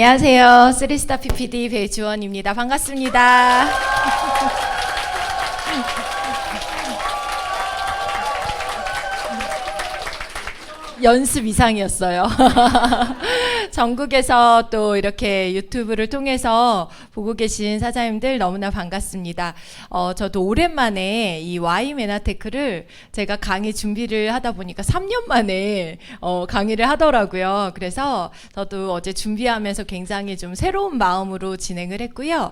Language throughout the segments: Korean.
안녕하세요. 쓰리스타 PPD 배주원입니다. 반갑습니다. 연습 이상이었어요. 전국에서 또 이렇게 유튜브를 통해서 보고 계신 사장님들 너무나 반갑습니다. 저도 오랜만에 이 Y 메나테크를 제가 강의 준비를 하다 보니까 3년 만에 강의를 하더라고요. 그래서 저도 어제 준비하면서 굉장히 좀 새로운 마음으로 진행을 했고요.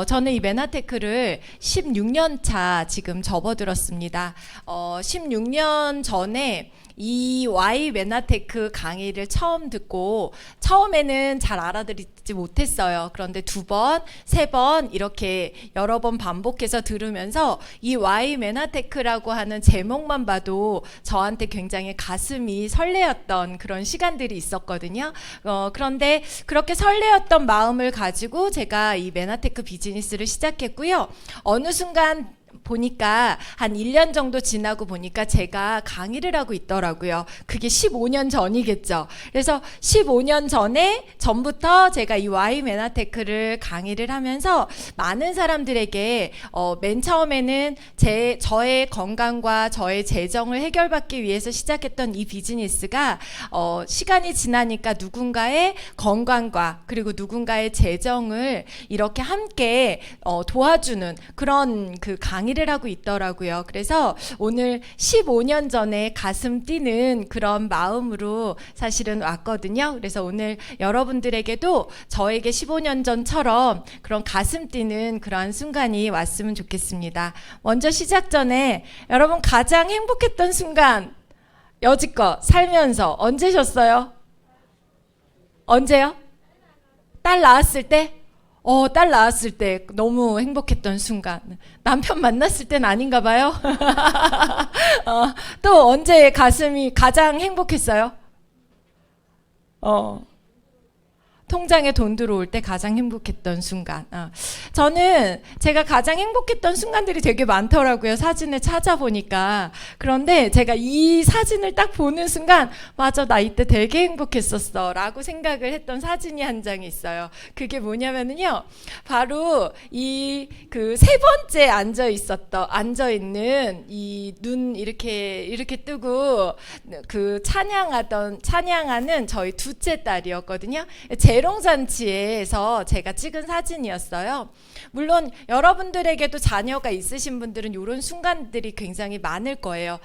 저는 이 메나테크를 16년 차 지금 접어들었습니다. 16년 전에 이 Y 메나테크 강의를 처음 듣고 처음에는 잘 알아듣지 못했어요. 그런데 2번, 3번 이렇게 여러 번 반복해서 들으면서 이 Y 메나테크라고 하는 제목만 봐도 저한테 굉장히 가슴이 설레었던 그런 시간들이 있었거든요. 그런데 그렇게 설레었던 마음을 가지고 제가 이 메나테크 비즈니스를 시작했고요. 어느 순간 보니까 한 1년 정도 지나고 보니까 제가 강의를 하고 있더라고요. 그게 15년 전이겠죠. 그래서 15년 전부터 제가 이 Y 메나테크를 강의를 하면서 많은 사람들에게 맨 처음에는 저의 건강과 저의 재정을 해결받기 위해서 시작했던 이 비즈니스가 시간이 지나니까 누군가의 건강과 그리고 누군가의 재정을 이렇게 함께 도와주는 그런 그 강의를 하고 있더라고요. 그래서 오늘 15년 전에 가슴 뛰는 그런 마음으로 사실은 왔거든요. 그래서 오늘 여러분들에게도 저에게 15년 전처럼 그런 가슴 뛰는 그러한 순간이 왔으면 좋겠습니다. 먼저 시작 전에 여러분 가장 행복했던 순간 여지껏 살면서 언제셨어요? 언제요? 딸 낳았을 때? 딸 낳았을 때 너무 행복했던 순간. 남편 만났을 땐 아닌가 봐요. 또 언제 가슴이 가장 행복했어요? 통장에 돈 들어올 때 가장 행복했던 순간. 저는 제가 가장 행복했던 순간들이 되게 많더라고요. 사진을 찾아보니까. 그런데 제가 이 사진을 딱 보는 순간 맞아, 나 이때 되게 행복했었어 라고 생각을 했던 사진이 한 장이 있어요. 그게 뭐냐면요, 바로 이 그 세 번째 앉아있는 이 눈 이렇게 뜨고 그 찬양하는 저희 둘째 딸이었거든요. 재롱잔치에서 제가 찍은 사진이었어요. 물론 여러분들에게도 자녀가 있으신 분들은 이런 순간들이 굉장히 많을 거예요.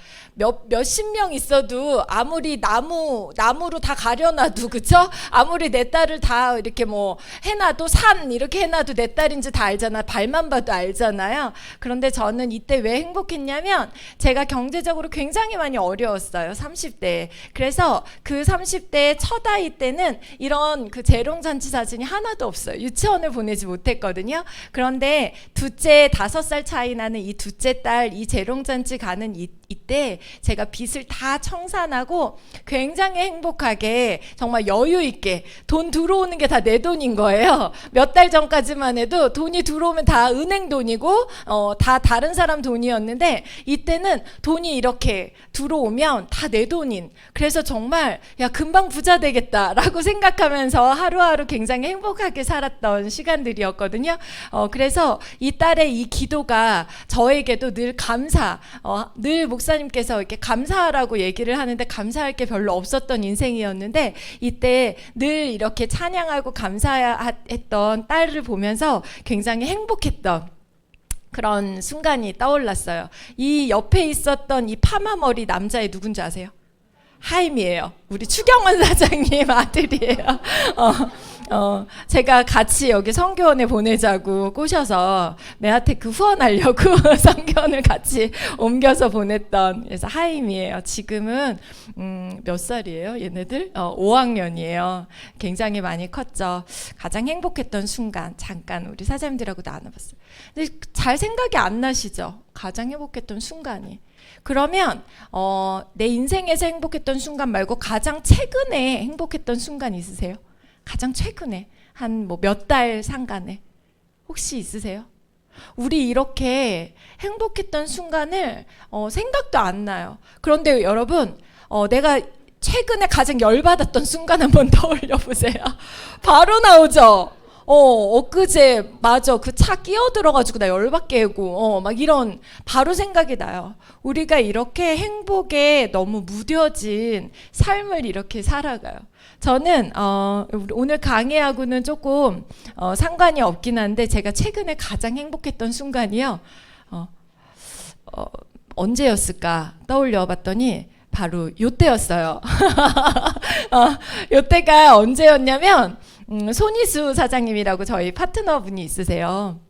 몇십 명 있어도 아무리 나무로 다 가려놔도, 그쵸? 아무리 내 딸을 다 이렇게 뭐 해놔도, 산 이렇게 해놔도 내 딸인지 다 알잖아. 발만 봐도 알잖아요. 그런데 저는 이때 왜 행복했냐면 제가 경제적으로 굉장히 많이 어려웠어요. 30대에. 그래서 그 30대의 첫 아이 때는 이런 그 재롱잔치 사진이 하나도 없어요. 유치원을 보내지 못했거든요. 그런데 둘째 5살 차이 나는 이 둘째 딸 이 재롱잔치 가는 이때 제가 빚을 다 청산하고 굉장히 행복하게 정말 여유 있게 돈 들어오는 게 다 내 돈인 거예요. 몇 달 전까지만 해도 돈이 들어오면 다 은행 돈이고 다 다른 사람 돈이었는데 이때는 돈이 이렇게 들어오면 다 내 돈인, 그래서 정말 야 금방 부자 되겠다라고 생각하면서 하루하루 굉장히 행복하게 살았던 시간들이었거든요. 그래서 이 딸의 이 기도가 저에게도 늘 늘 목사님께서 이렇게 감사하라고 얘기를 하는데 감사할 게 별로 없었던 인생이었는데 이때 늘 이렇게 찬양하고 감사했던 딸을 보면서 굉장히 행복했던 그런 순간이 떠올랐어요. 이 옆에 있었던 이 파마머리 남자애 누군지 아세요? 하임이에요. 우리 추경원 사장님 아들이에요. 제가 같이 여기 성교원에 보내자고 꼬셔서 메나테크 후원하려고 성교원을 같이 옮겨서 보냈던, 그래서 하임이에요. 지금은 몇 살이에요? 얘네들? 5학년이에요. 굉장히 많이 컸죠. 가장 행복했던 순간 잠깐 우리 사장님들하고 나눠봤어요. 근데 잘 생각이 안 나시죠? 가장 행복했던 순간이. 그러면 내 인생에서 행복했던 순간 말고 가장 최근에 행복했던 순간 있으세요? 가장 최근에 한 뭐 몇 달 상간에 혹시 있으세요? 우리 이렇게 행복했던 순간을 생각도 안 나요. 그런데 여러분, 내가 최근에 가장 열받았던 순간 한번 떠올려 보세요. 바로 나오죠. 엊그제 맞아, 그 차 끼어들어가지고 나 열받게 하고 막 이런 바로 생각이 나요. 우리가 이렇게 행복에 너무 무뎌진 삶을 이렇게 살아가요. 저는 오늘 강의하고는 조금 상관이 없긴 한데 제가 최근에 가장 행복했던 순간이요. 언제였을까 떠올려 봤더니 바로 요때였어요. 요때가 언제였냐면 손희수 사장님이라고 저희 파트너분이 있으세요.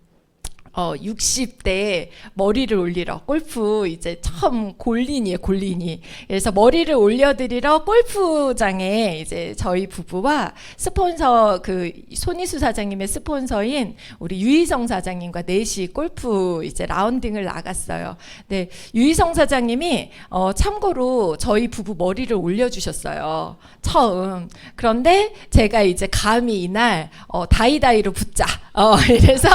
60대 머리를 올리러 골프 이제 처음 골린이에요, 골린이. 그래서 머리를 올려드리러 골프장에 이제 저희 부부와 스폰서 그 손희수 사장님의 스폰서인 우리 유희성 사장님과 넷이 골프 이제 라운딩을 나갔어요. 네, 유희성 사장님이 참고로 저희 부부 머리를 올려주셨어요. 처음. 그런데 제가 이제 감히 이날 다이다이로 붙자. 이래서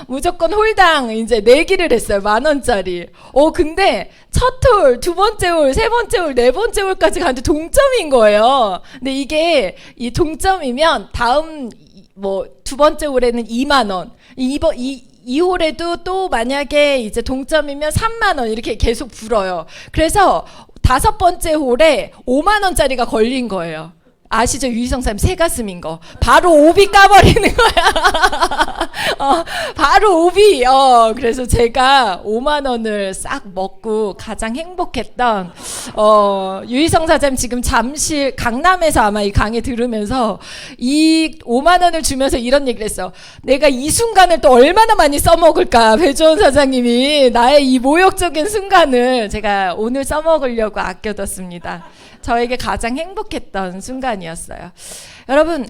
무조건 홀당 이제 내기를 했어요. 10,000원짜리. 근데 첫 홀, 두 번째 홀, 세 번째 홀, 네 번째 홀까지 가는데 동점인 거예요. 근데 이게 이 동점이면 다음 뭐 두 번째 홀에는 2만 원. 이 홀에도 또 만약에 이제 동점이면 3만 원 이렇게 계속 불어요. 그래서 다섯 번째 홀에 5만 원짜리가 걸린 거예요. 아시죠? 유희성 사님 새가슴인 거. 바로 오비 까버리는 거야. 바로 오비. 그래서 제가 5만 원을 싹 먹고 가장 행복했던, 유희성 사장님 지금 잠실 강남에서 아마 이 강의 들으면서 이 5만 원을 주면서 이런 얘기를 했어. 내가 이 순간을 또 얼마나 많이 써먹을까. 배주원 사장님이 나의 이 모욕적인 순간을 제가 오늘 써먹으려고 아껴뒀습니다. 저에게 가장 행복했던 순간이었어요. 여러분,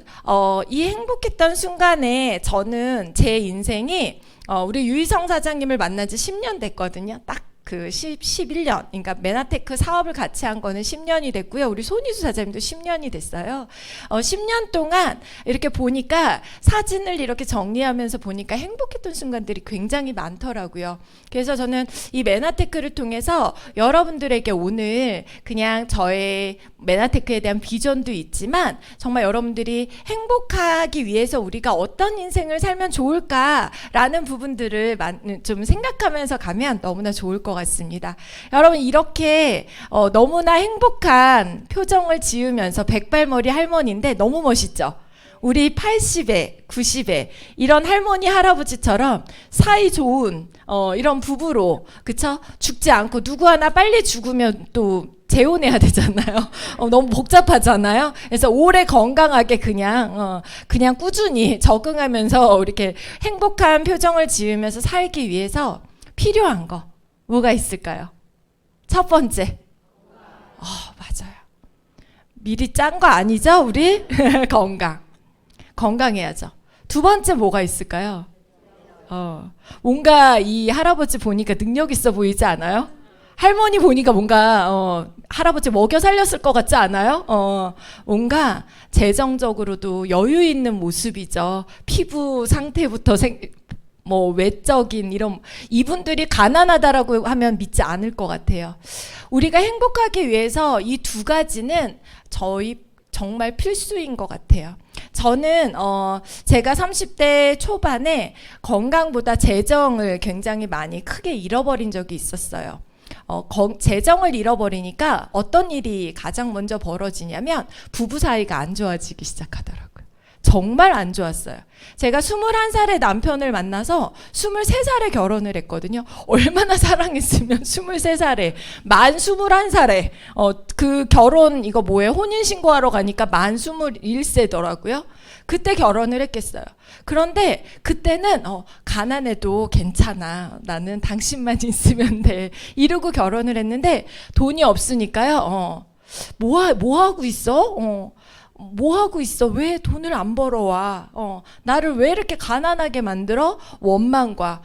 이 행복했던 순간에 저는 제 인생이 우리 유희성 사장님을 만난 지 10년 됐거든요. 딱 그 11년, 그러니까 메나테크 사업을 같이 한 거는 10년이 됐고요. 우리 손희수 사장님도 10년이 됐어요. 10년 동안 이렇게 보니까 사진을 이렇게 정리하면서 보니까 행복했던 순간들이 굉장히 많더라고요. 그래서 저는 이 메나테크를 통해서 여러분들에게 오늘 그냥 저의 메나테크에 대한 비전도 있지만 정말 여러분들이 행복하기 위해서 우리가 어떤 인생을 살면 좋을까라는 부분들을 좀 생각하면서 가면 너무나 좋을 것 같습니다. 여러분 이렇게 너무나 행복한 표정을 지으면서 백발머리 할머니인데 너무 멋있죠? 우리 80에 90에 이런 할머니 할아버지처럼 사이 좋은 이런 부부로 그쵸? 죽지 않고 누구 하나 빨리 죽으면 또 재혼해야 되잖아요. 너무 복잡하잖아요. 그래서 오래 건강하게 그냥 꾸준히 적응하면서 이렇게 행복한 표정을 지으면서 살기 위해서 필요한 거 뭐가 있을까요? 첫 번째. 맞아요. 미리 짠 거 아니죠, 우리? 건강해야죠. 두 번째 뭐가 있을까요? 뭔가 이 할아버지 보니까 능력 있어 보이지 않아요? 할머니 보니까 뭔가 할아버지 먹여 살렸을 것 같지 않아요? 뭔가 재정적으로도 여유 있는 모습이죠. 피부 상태부터 뭐 외적인 이런 이분들이 가난하다라고 하면 믿지 않을 것 같아요. 우리가 행복하기 위해서 이 두 가지는 저희 정말 필수인 것 같아요. 저는 제가 30대 초반에 건강보다 재정을 굉장히 많이 크게 잃어버린 적이 있었어요. 재정을 잃어버리니까 어떤 일이 가장 먼저 벌어지냐면 부부 사이가 안 좋아지기 시작하더라고요. 정말 안 좋았어요. 제가 21살에 남편을 만나서 23살에 결혼을 했거든요. 얼마나 사랑했으면 23살에 만 21살에 그 결혼 이거 뭐예요? 혼인신고하러 가니까 만 21세더라고요. 그때 결혼을 했겠어요. 그런데 그때는 가난해도 괜찮아. 나는 당신만 있으면 돼. 이러고 결혼을 했는데 돈이 없으니까요. 뭐 하고 있어? 뭐 하고 있어? 왜 돈을 안 벌어와? 나를 왜 이렇게 가난하게 만들어? 원망과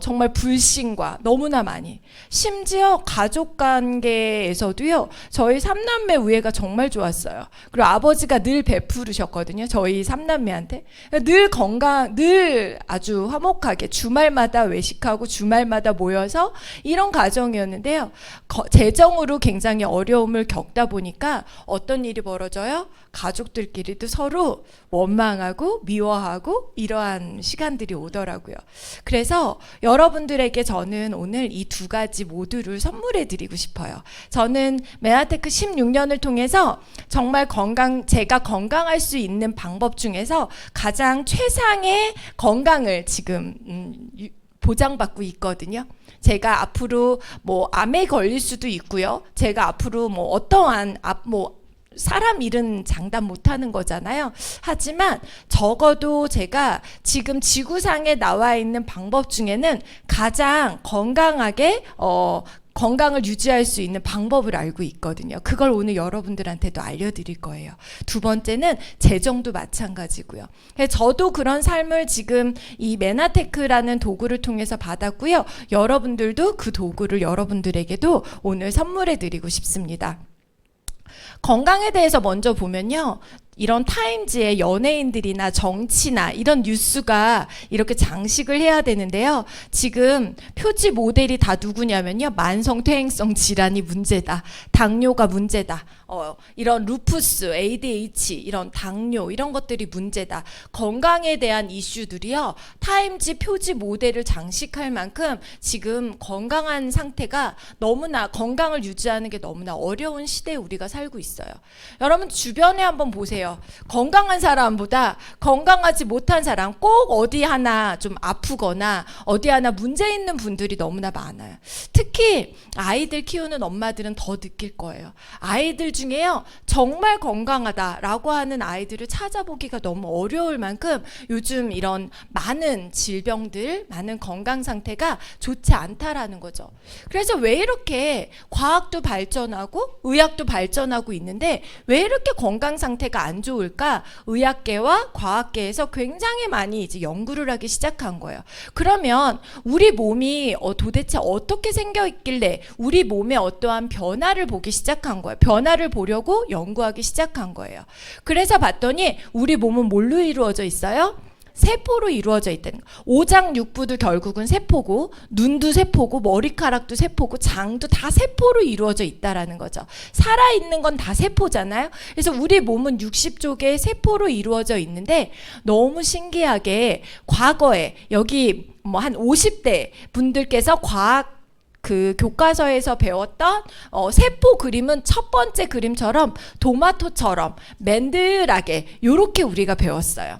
정말 불신과 너무나 많이. 심지어 가족 관계에서도요. 저희 삼남매 우애가 정말 좋았어요. 그리고 아버지가 늘 베푸르셨거든요. 저희 삼남매한테. 늘 늘 아주 화목하게 주말마다 외식하고 주말마다 모여서 이런 가정이었는데요. 재정으로 굉장히 어려움을 겪다 보니까 어떤 일이 벌어져요? 가족들끼리도 서로 원망하고 미워하고 이러한 시간들이 오더라고요. 그래서 여러분들에게 저는 오늘 이 두 가지 모두를 선물해 드리고 싶어요. 저는 메나테크 16년을 통해서 정말 제가 건강할 수 있는 방법 중에서 가장 최상의 건강을 지금 보장받고 있거든요. 제가 앞으로 뭐 암에 걸릴 수도 있고요. 제가 앞으로 뭐 어떠한 사람 일은 장담 못하는 거잖아요. 하지만 적어도 제가 지금 지구상에 나와 있는 방법 중에는 가장 건강하게 건강을 유지할 수 있는 방법을 알고 있거든요. 그걸 오늘 여러분들한테도 알려드릴 거예요. 두 번째는 재정도 마찬가지고요. 저도 그런 삶을 지금 이 메나테크라는 도구를 통해서 받았고요. 여러분들도 그 도구를 여러분들에게도 오늘 선물해 드리고 싶습니다. 건강에 대해서 먼저 보면요. 이런 타임즈에 연예인들이나 정치나 이런 뉴스가 이렇게 장식을 해야 되는데요. 지금 표지 모델이 다 누구냐면요. 만성퇴행성 질환이 문제다. 당뇨가 문제다. 이런 루푸스, ADH, 이런 당뇨 이런 것들이 문제다. 건강에 대한 이슈들이요. 타임즈 표지 모델을 장식할 만큼 지금 건강한 상태가 너무나 건강을 유지하는 게 너무나 어려운 시대에 우리가 살고 있어요. 여러분 주변에 한번 보세요. 건강한 사람보다 건강하지 못한 사람 꼭 어디 하나 좀 아프거나 어디 하나 문제 있는 분들이 너무나 많아요. 특히 아이들 키우는 엄마들은 더 느낄 거예요. 아이들 중에요 정말 건강하다라고 하는 아이들을 찾아보기가 너무 어려울 만큼 요즘 이런 많은 질병들, 많은 건강 상태가 좋지 않다라는 거죠. 그래서 왜 이렇게 과학도 발전하고 의학도 발전하고 있는데 왜 이렇게 건강 상태가 안 좋을까? 의학계와 과학계에서 굉장히 많이 이제 연구를 하기 시작한 거예요. 그러면 우리 몸이 도대체 어떻게 생겨 있길래 우리 몸에 어떠한 변화를 보기 시작한 거예요. 변화를 보려고 연구하기 시작한 거예요. 그래서 봤더니 우리 몸은 뭘로 이루어져 있어요? 세포로 이루어져 있다는 거. 오장육부도 결국은 세포고, 눈도 세포고, 머리카락도 세포고, 장도 다 세포로 이루어져 있다라는 거죠. 살아있는 건 다 세포잖아요. 그래서 우리 몸은 60조 개의 세포로 이루어져 있는데 너무 신기하게 과거에 여기 뭐 한 50대 분들께서 과학 그 교과서에서 배웠던 세포 그림은 첫 번째 그림처럼 토마토처럼 맨들하게 이렇게 우리가 배웠어요.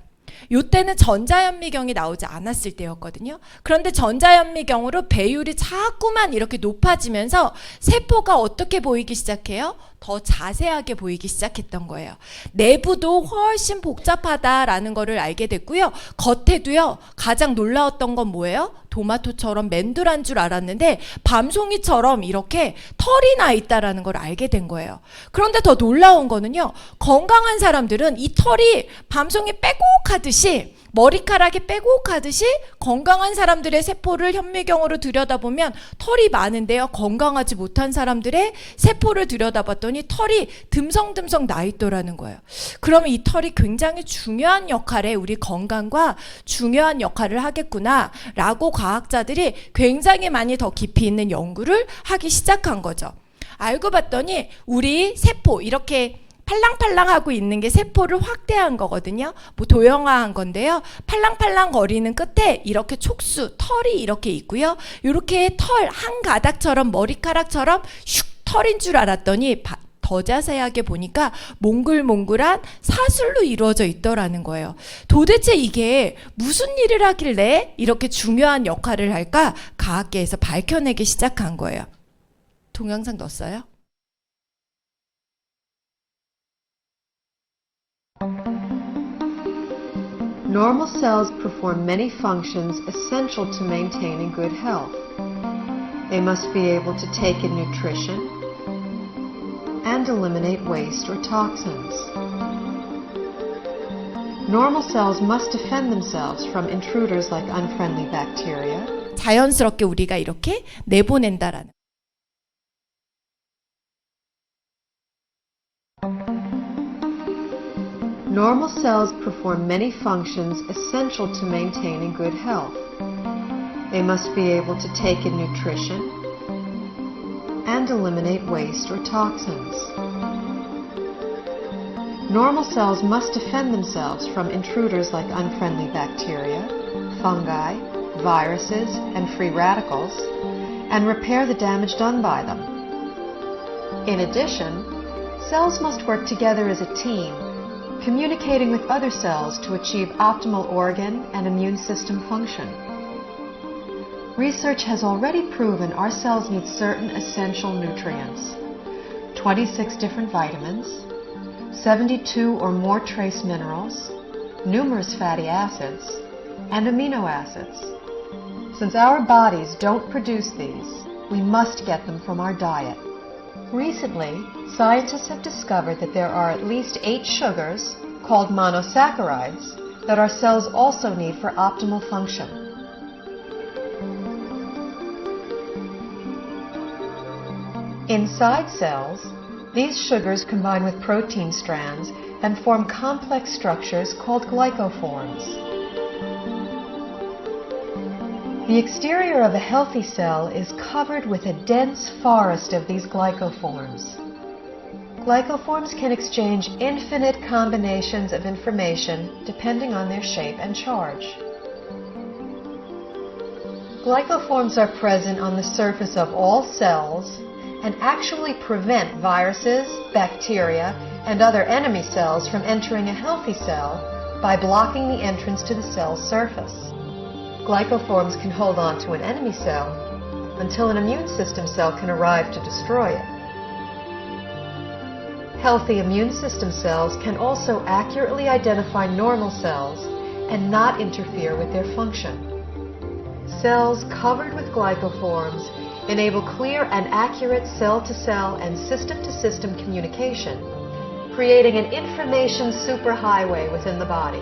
요때는 전자현미경이 나오지 않았을 때였거든요. 그런데 전자현미경으로 배율이 자꾸만 이렇게 높아지면서 세포가 어떻게 보이기 시작해요? 더 자세하게 보이기 시작했던 거예요. 내부도 훨씬 복잡하다라는 거를 알게 됐고요. 겉에도요. 가장 놀라웠던 건 뭐예요? 토마토처럼 맨들한 줄 알았는데 밤송이처럼 이렇게 털이 나 있다라는 걸 알게 된 거예요. 그런데 더 놀라운 거는요. 건강한 사람들은 이 털이 밤송이 빼곡하듯이 머리카락이 빼곡하듯이 건강한 사람들의 세포를 현미경으로 들여다보면 털이 많은데요. 건강하지 못한 사람들의 세포를 들여다봤더니 털이 듬성듬성 나 있더라는 거예요. 그러면 이 털이 굉장히 중요한 역할에 우리 건강과 중요한 역할을 하겠구나 라고 과학자들이 굉장히 많이 더 깊이 있는 연구를 하기 시작한 거죠. 알고 봤더니 우리 세포 이렇게 팔랑팔랑하고 있는 게 세포를 확대한 거거든요. 뭐 도형화한 건데요. 팔랑팔랑 거리는 끝에 이렇게 촉수, 털이 이렇게 있고요. 이렇게 털 한 가닥처럼 머리카락처럼 슉 털인 줄 알았더니 더 자세하게 보니까 몽글몽글한 사슬로 이루어져 있더라는 거예요. 도대체 이게 무슨 일을 하길래 이렇게 중요한 역할을 할까? 과학계에서 밝혀내기 시작한 거예요. 동영상 넣었어요? Normal cells perform many functions essential to maintaining good health. They must be able to take in nutrition and eliminate waste or toxins. Normal cells must defend themselves from intruders like unfriendly bacteria. 자연스럽게 우리가 이렇게 내보낸다라는. Normal cells perform many functions essential to maintaining good health. They must be able to take in nutrition and eliminate waste or toxins. Normal cells must defend themselves from intruders like unfriendly bacteria, fungi, viruses, and free radicals, and repair the damage done by them. In addition, cells must work together as a team, communicating with other cells to achieve optimal organ and immune system function. Research has already proven our cells need certain essential nutrients, 26 different vitamins, 72 or more trace minerals, numerous fatty acids, and amino acids. Since our bodies don't produce these, we must get them from our diet. Recently, scientists have discovered that there are at least 8 sugars, called monosaccharides, that our cells also need for optimal function. Inside cells, these sugars combine with protein strands and form complex structures called glycoforms. The exterior of a healthy cell is covered with a dense forest of these glycoforms. Glycoforms can exchange infinite combinations of information depending on their shape and charge. Glycoforms are present on the surface of all cells and actually prevent viruses, bacteria, and other enemy cells from entering a healthy cell by blocking the entrance to the cell's surface. Glycoforms can hold on to an enemy cell until an immune system cell can arrive to destroy it. Healthy immune system cells can also accurately identify normal cells and not interfere with their function. Cells covered with glycoforms enable clear and accurate cell-to-cell and system-to-system communication, creating an information superhighway within the body.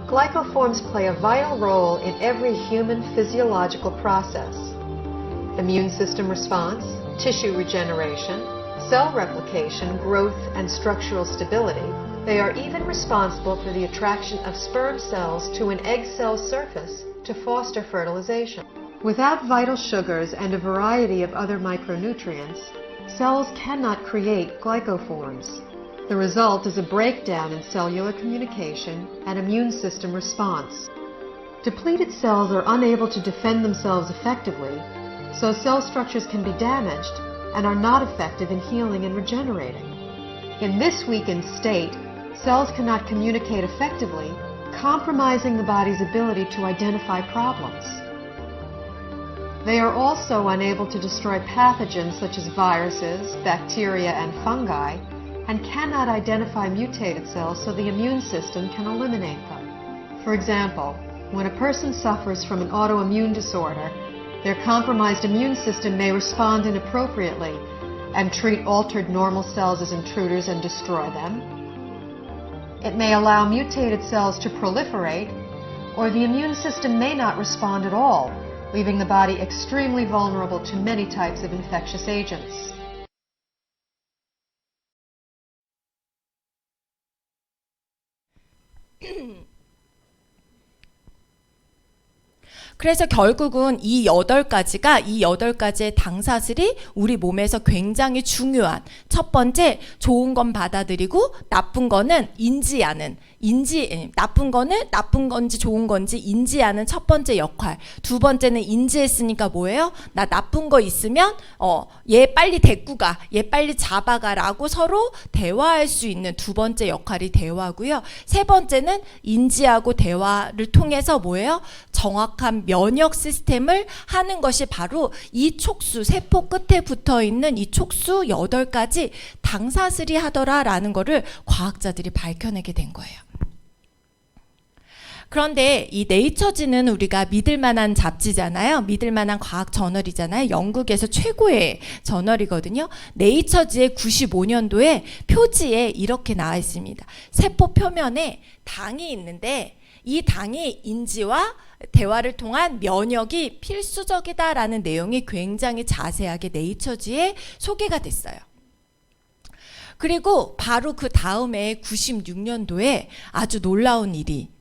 Glycoforms play a vital role in every human physiological process: immune system response, tissue regeneration, cell replication, growth, and structural stability. They are even responsible for the attraction of sperm cells to an egg cell surface to foster fertilization. Without vital sugars and a variety of other micronutrients, cells cannot create glycoforms. The result is a breakdown in cellular communication and immune system response. Depleted cells are unable to defend themselves effectively, so cell structures can be damaged and are not effective in healing and regenerating. In this weakened state, cells cannot communicate effectively, compromising the body's ability to identify problems. They are also unable to destroy pathogens such as viruses, bacteria, and fungi, and cannot identify mutated cells so the immune system can eliminate them. For example, when a person suffers from an autoimmune disorder, their compromised immune system may respond inappropriately and treat altered normal cells as intruders and destroy them. It may allow mutated cells to proliferate, or the immune system may not respond at all, leaving the body extremely vulnerable to many types of infectious agents. 그래서 결국은 이 8가지의 당사슬이 우리 몸에서 굉장히 중요한, 첫 번째, 좋은 건 받아들이고 나쁜 거는 나쁜 거는 나쁜 건지 좋은 건지 인지하는 첫 번째 역할. 두 번째는 인지했으니까 뭐예요? 나 나쁜 거 있으면 얘 빨리 데리고 가, 얘 빨리 잡아가라고 서로 대화할 수 있는 두 번째 역할이 대화고요. 세 번째는 인지하고 대화를 통해서 뭐예요? 정확한 면역 시스템을 하는 것이 바로 이 촉수, 세포 끝에 붙어 있는 이 촉수 8가지 당사슬이 하더라라는 거를 과학자들이 밝혀내게 된 거예요. 그런데 이 네이처지는 우리가 믿을 만한 잡지잖아요. 믿을 만한 과학 저널이잖아요. 영국에서 최고의 저널이거든요. 네이처지의 95년도에 표지에 이렇게 나와 있습니다. 세포 표면에 당이 있는데 이 당이 인지와 대화를 통한 면역이 필수적이다라는 내용이 굉장히 자세하게 네이처지에 소개가 됐어요. 그리고 바로 그 다음에 96년도에 아주 놀라운 일이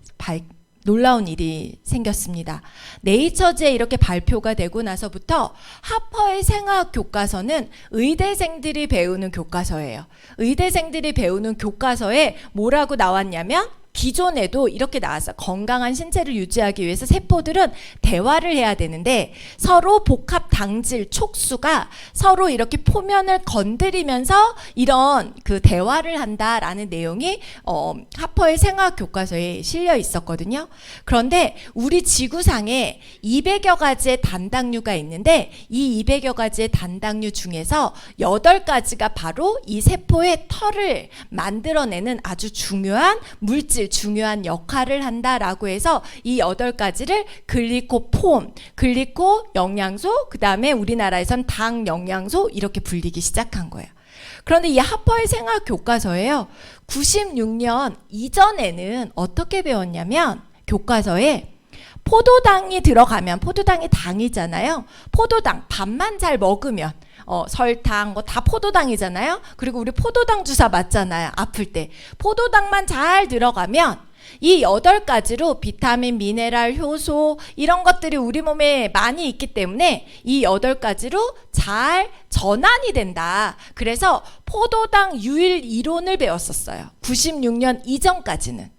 생겼습니다. 네이처지에 이렇게 발표가 되고 나서부터 하퍼의 생화학 교과서는 의대생들이 배우는 교과서예요. 의대생들이 배우는 교과서에 뭐라고 나왔냐면 기존에도 이렇게 나왔어. 건강한 신체를 유지하기 위해서 세포들은 대화를 해야 되는데 서로 복합 당질 촉수가 서로 이렇게 표면을 건드리면서 이런 그 대화를 한다라는 내용이 하퍼의 생화학 교과서에 실려 있었거든요. 그런데 우리 지구상에 200여 가지의 단당류가 있는데 이 200여 가지의 단당류 중에서 8가지가 바로 이 세포의 털을 만들어내는 아주 중요한 물질, 중요한 역할을 한다라고 해서 이 8가지를 글리코폼, 글리코 영양소, 그 다음에 우리나라에선 당 영양소 이렇게 불리기 시작한 거예요. 그런데 이 하퍼의 생화학 교과서에요. 96년 이전에는 어떻게 배웠냐면 교과서에 포도당이 들어가면, 포도당이 당이잖아요. 포도당 밥만 잘 먹으면 설탕 다 포도당이잖아요. 그리고 우리 포도당 주사 맞잖아요. 아플 때 포도당만 잘 들어가면 이 8가지로 비타민, 미네랄, 효소 이런 것들이 우리 몸에 많이 있기 때문에 이 8가지로 잘 전환이 된다. 그래서 포도당 유일 이론을 배웠었어요. 96년 이전까지는.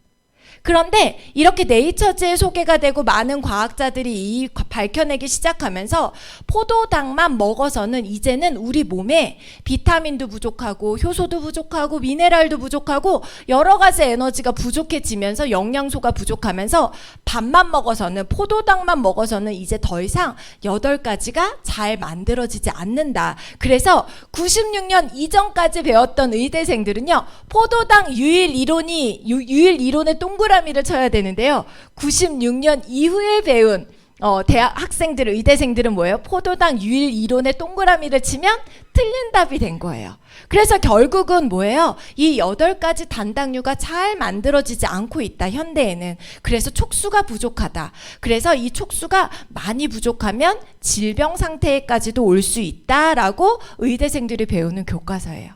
그런데 이렇게 네이처지에 소개가 되고 많은 과학자들이 밝혀내기 시작하면서 포도당만 먹어서는 이제는 우리 몸에 비타민도 부족하고 효소도 부족하고 미네랄도 부족하고 여러 가지 에너지가 부족해지면서 영양소가 부족하면서 밥만 먹어서는, 포도당만 먹어서는 이제 더 이상 8가지가 잘 만들어지지 않는다. 그래서 96년 이전까지 배웠던 의대생들은요, 포도당 유일 이론의 동그라미를 쳐야 되는데요. 96년 이후에 배운 대학 학생들, 의대생들은 뭐예요? 포도당 유일 이론의 동그라미를 치면 틀린 답이 된 거예요. 그래서 결국은 뭐예요? 이 8가지 단당류가 잘 만들어지지 않고 있다, 현대에는. 그래서 촉수가 부족하다. 그래서 이 촉수가 많이 부족하면 질병 상태까지도 올 수 있다라고 의대생들이 배우는 교과서예요.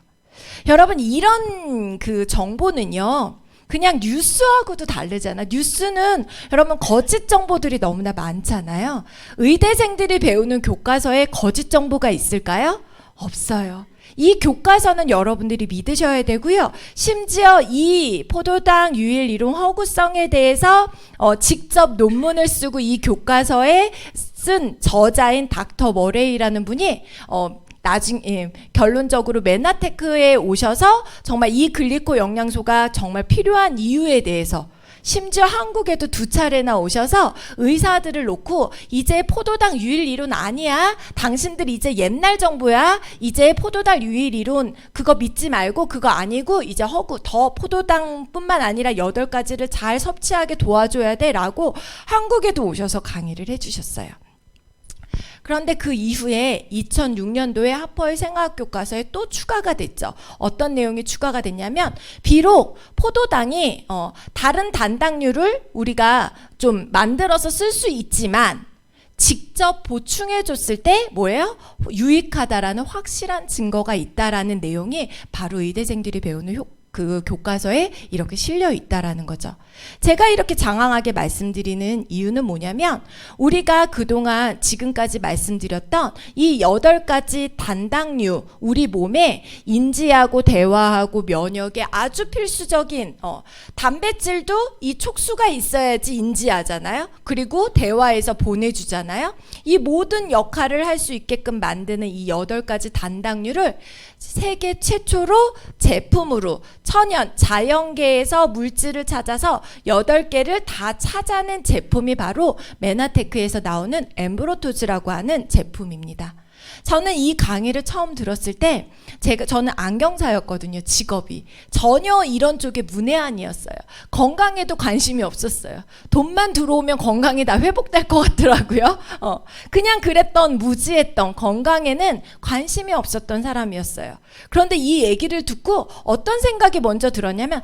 여러분, 이런 그 정보는요, 그냥 뉴스하고도 다르잖아. 뉴스는 여러분 거짓 정보들이 너무나 많잖아요. 의대생들이 배우는 교과서에 거짓 정보가 있을까요? 없어요. 이 교과서는 여러분들이 믿으셔야 되고요. 심지어 이 포도당 유일 이론 허구성에 대해서 직접 논문을 쓰고 이 교과서에 쓴 저자인 닥터 머레이라는 분이 나중에 결론적으로 메나테크에 오셔서 정말 이 글리코 영양소가 정말 필요한 이유에 대해서 심지어 한국에도 2차례나 오셔서 의사들을 놓고 이제 포도당 유일 이론 아니야. 당신들 이제 옛날 정보야. 이제 포도당 유일 이론 그거 믿지 말고 그거 아니고 이제 더 포도당뿐만 아니라 8가지를 잘 섭취하게 도와줘야 돼 라고 한국에도 오셔서 강의를 해주셨어요. 그런데 그 이후에 2006년도에 하퍼의 생화학 교과서에 또 추가가 됐죠. 어떤 내용이 추가가 됐냐면 비록 포도당이 다른 단당류를 우리가 좀 만들어서 쓸 수 있지만 직접 보충해 줬을 때 뭐예요? 유익하다라는 확실한 증거가 있다라는 내용이 바로 의대생들이 배우는 그 교과서에 이렇게 실려 있다라는 거죠. 제가 이렇게 장황하게 말씀드리는 이유는 뭐냐면 우리가 그동안 지금까지 말씀드렸던 이 8가지 단당류, 우리 몸에 인지하고 대화하고 면역에 아주 필수적인 단백질도 이 촉수가 있어야지 인지하잖아요. 그리고 대화해서 보내주잖아요. 이 모든 역할을 할 수 있게끔 만드는 이 8가지 단당류를 세계 최초로 제품으로 천연 자연계에서 물질을 찾아서 8개를 다 찾아낸 제품이 바로 메나테크에서 나오는 엠브로토즈라고 하는 제품입니다. 저는 이 강의를 처음 들었을 때 저는 안경사였거든요. 직업이. 전혀 이런 쪽에 문외한이었어요. 건강에도 관심이 없었어요. 돈만 들어오면 건강이 다 회복될 것 같더라고요. 그냥 그랬던, 무지했던, 건강에는 관심이 없었던 사람이었어요. 그런데 이 얘기를 듣고 어떤 생각이 먼저 들었냐면,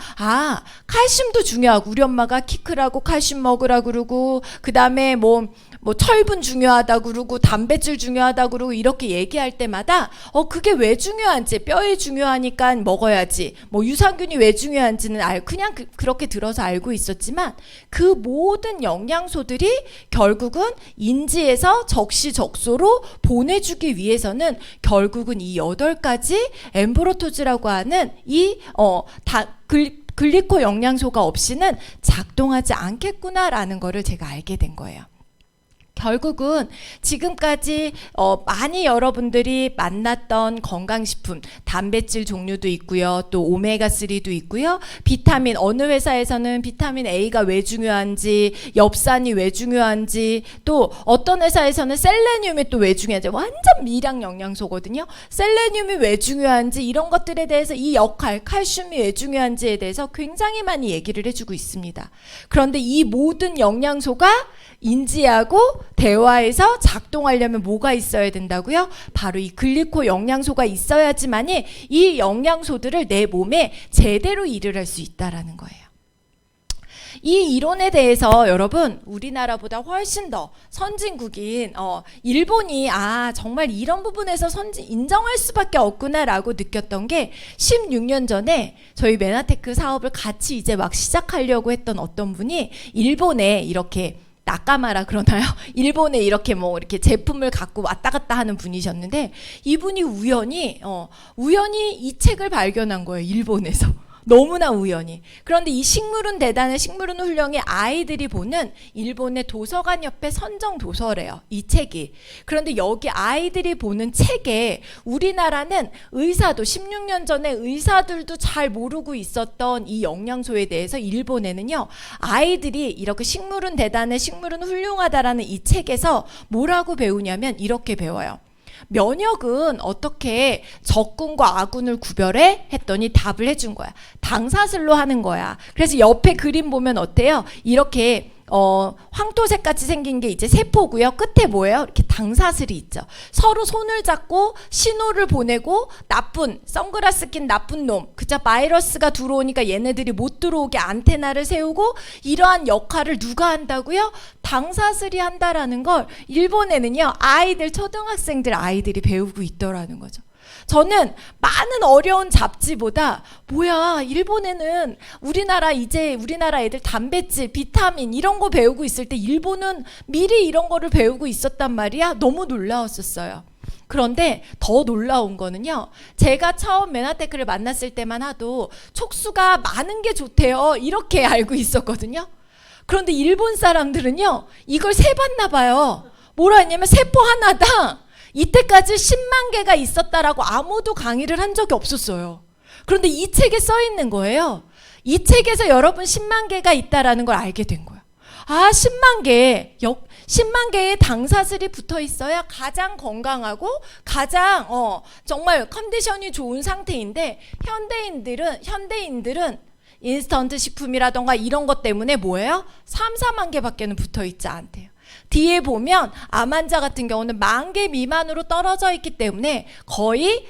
칼슘도 중요하고, 우리 엄마가 키 크라고 칼슘 먹으라 그러고, 그 다음에 뭐 철분 중요하다 그러고, 단백질 중요하다 그러고, 이렇게 얘기할 때마다 그게 왜 중요한지, 뼈에 중요하니까 먹어야지, 뭐 유산균이 왜 중요한지는 그냥 그렇게 들어서 알고 있었지만, 그 모든 영양소들이 결국은 인지에서 적시적소로 보내주기 위해서는 결국은 이 8가지 엠브로토즈라고 하는 이 글리코 영양소가 없이는 작동하지 않겠구나라는 거를 제가 알게 된 거예요. 결국은 지금까지 많이 여러분들이 만났던 건강식품, 단백질 종류도 있고요, 또 오메가3도 있고요, 비타민, 어느 회사에서는 비타민 A가 왜 중요한지, 엽산이 왜 중요한지, 또 어떤 회사에서는 셀레늄이 또 왜 중요한지, 완전 미량 영양소거든요. 셀레늄이 왜 중요한지, 이런 것들에 대해서 이 역할, 칼슘이 왜 중요한지에 대해서 굉장히 많이 얘기를 해주고 있습니다. 그런데 이 모든 영양소가 인지하고 대화에서 작동하려면 뭐가 있어야 된다고요? 바로 이 글리코 영양소가 있어야지만이 이 영양소들을 내 몸에 제대로 일을 할 수 있다라는 거예요. 이 이론에 대해서 여러분, 우리나라보다 훨씬 더 선진국인 일본이 정말 이런 부분에서 인정할 수밖에 없구나라고 느꼈던 게 16년 전에 저희 메나테크 사업을 같이 이제 막 시작하려고 했던 어떤 분이 일본에 이렇게 나까마라 그러나요? 일본에 이렇게 이렇게 제품을 갖고 왔다 갔다 하는 분이셨는데, 이분이 우연히 이 책을 발견한 거예요. 일본에서. 너무나 우연히. 그런데 이 식물은 대단해, 식물은 훌륭해, 아이들이 보는 일본의 도서관 옆에 선정 도서래요, 이 책이. 그런데 여기 아이들이 보는 책에 우리나라는 의사도 16년 전에 의사들도 잘 모르고 있었던 이 영양소에 대해서 일본에는요, 아이들이 이렇게 식물은 대단해, 식물은 훌륭하다라는 이 책에서 뭐라고 배우냐면 이렇게 배워요. 면역은 어떻게 적군과 아군을 구별해? 했더니 답을 해준 거야. 당사슬로 하는 거야. 그래서 옆에 그림 보면 어때요? 이렇게 황토색 같이 생긴 게 이제 세포고요. 끝에 뭐예요? 이렇게 당사슬이 있죠. 서로 손을 잡고 신호를 보내고, 선글라스 낀 나쁜 놈, 그죠? 바이러스가 들어오니까 얘네들이 못 들어오게 안테나를 세우고, 이러한 역할을 누가 한다고요? 당사슬이 한다라는 걸 일본에는요, 초등학생들 아이들이 배우고 있더라는 거죠. 저는 많은 어려운 잡지보다 일본에는 우리나라 애들 단백질, 비타민 이런 거 배우고 있을 때 일본은 미리 이런 거를 배우고 있었단 말이야. 너무 놀라웠었어요. 그런데 더 놀라운 거는요, 제가 처음 메나테크를 만났을 때만 하도 촉수가 많은 게 좋대요, 이렇게 알고 있었거든요. 그런데 일본 사람들은요, 이걸 세봤나 봐요. 뭐라 했냐면 세포 하나당 이때까지 10만 개가 있었다라고 아무도 강의를 한 적이 없었어요. 그런데 이 책에 써 있는 거예요. 이 책에서 여러분 10만 개가 있다라는 걸 알게 된 거예요. 10만 개의 당사슬이 붙어 있어야 가장 건강하고 가장 정말 컨디션이 좋은 상태인데, 현대인들은 인스턴트 식품이라던가 이런 것 때문에 3, 4만 개밖에는 붙어 있지 않대요. 뒤에 보면 암 환자 같은 경우는 10,000개 미만으로 떨어져 있기 때문에 거의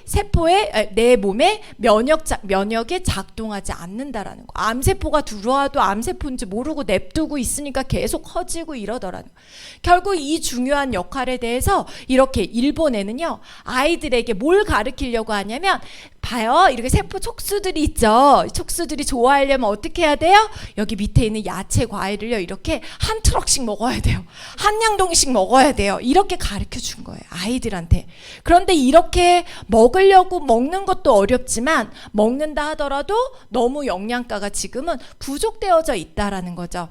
내 몸에 면역이 작동하지 않는다라는 거. 암세포가 들어와도 암세포인지 모르고 냅두고 있으니까 계속 커지고 이러더라는 거. 결국 이 중요한 역할에 대해서 이렇게 일본에는요, 아이들에게 뭘 가르치려고 하냐면, 봐요, 이렇게 세포 촉수들이 있죠. 촉수들이 좋아하려면 어떻게 해야 돼요? 여기 밑에 있는 야채, 과일을요, 이렇게 한 트럭씩 먹어야 돼요. 한 양동이씩 먹어야 돼요. 이렇게 가르쳐 준 거예요, 아이들한테. 그런데 이렇게 먹으려고 먹는 것도 어렵지만, 먹는다 하더라도 너무 영양가가 지금은 부족되어져 있다라는 거죠.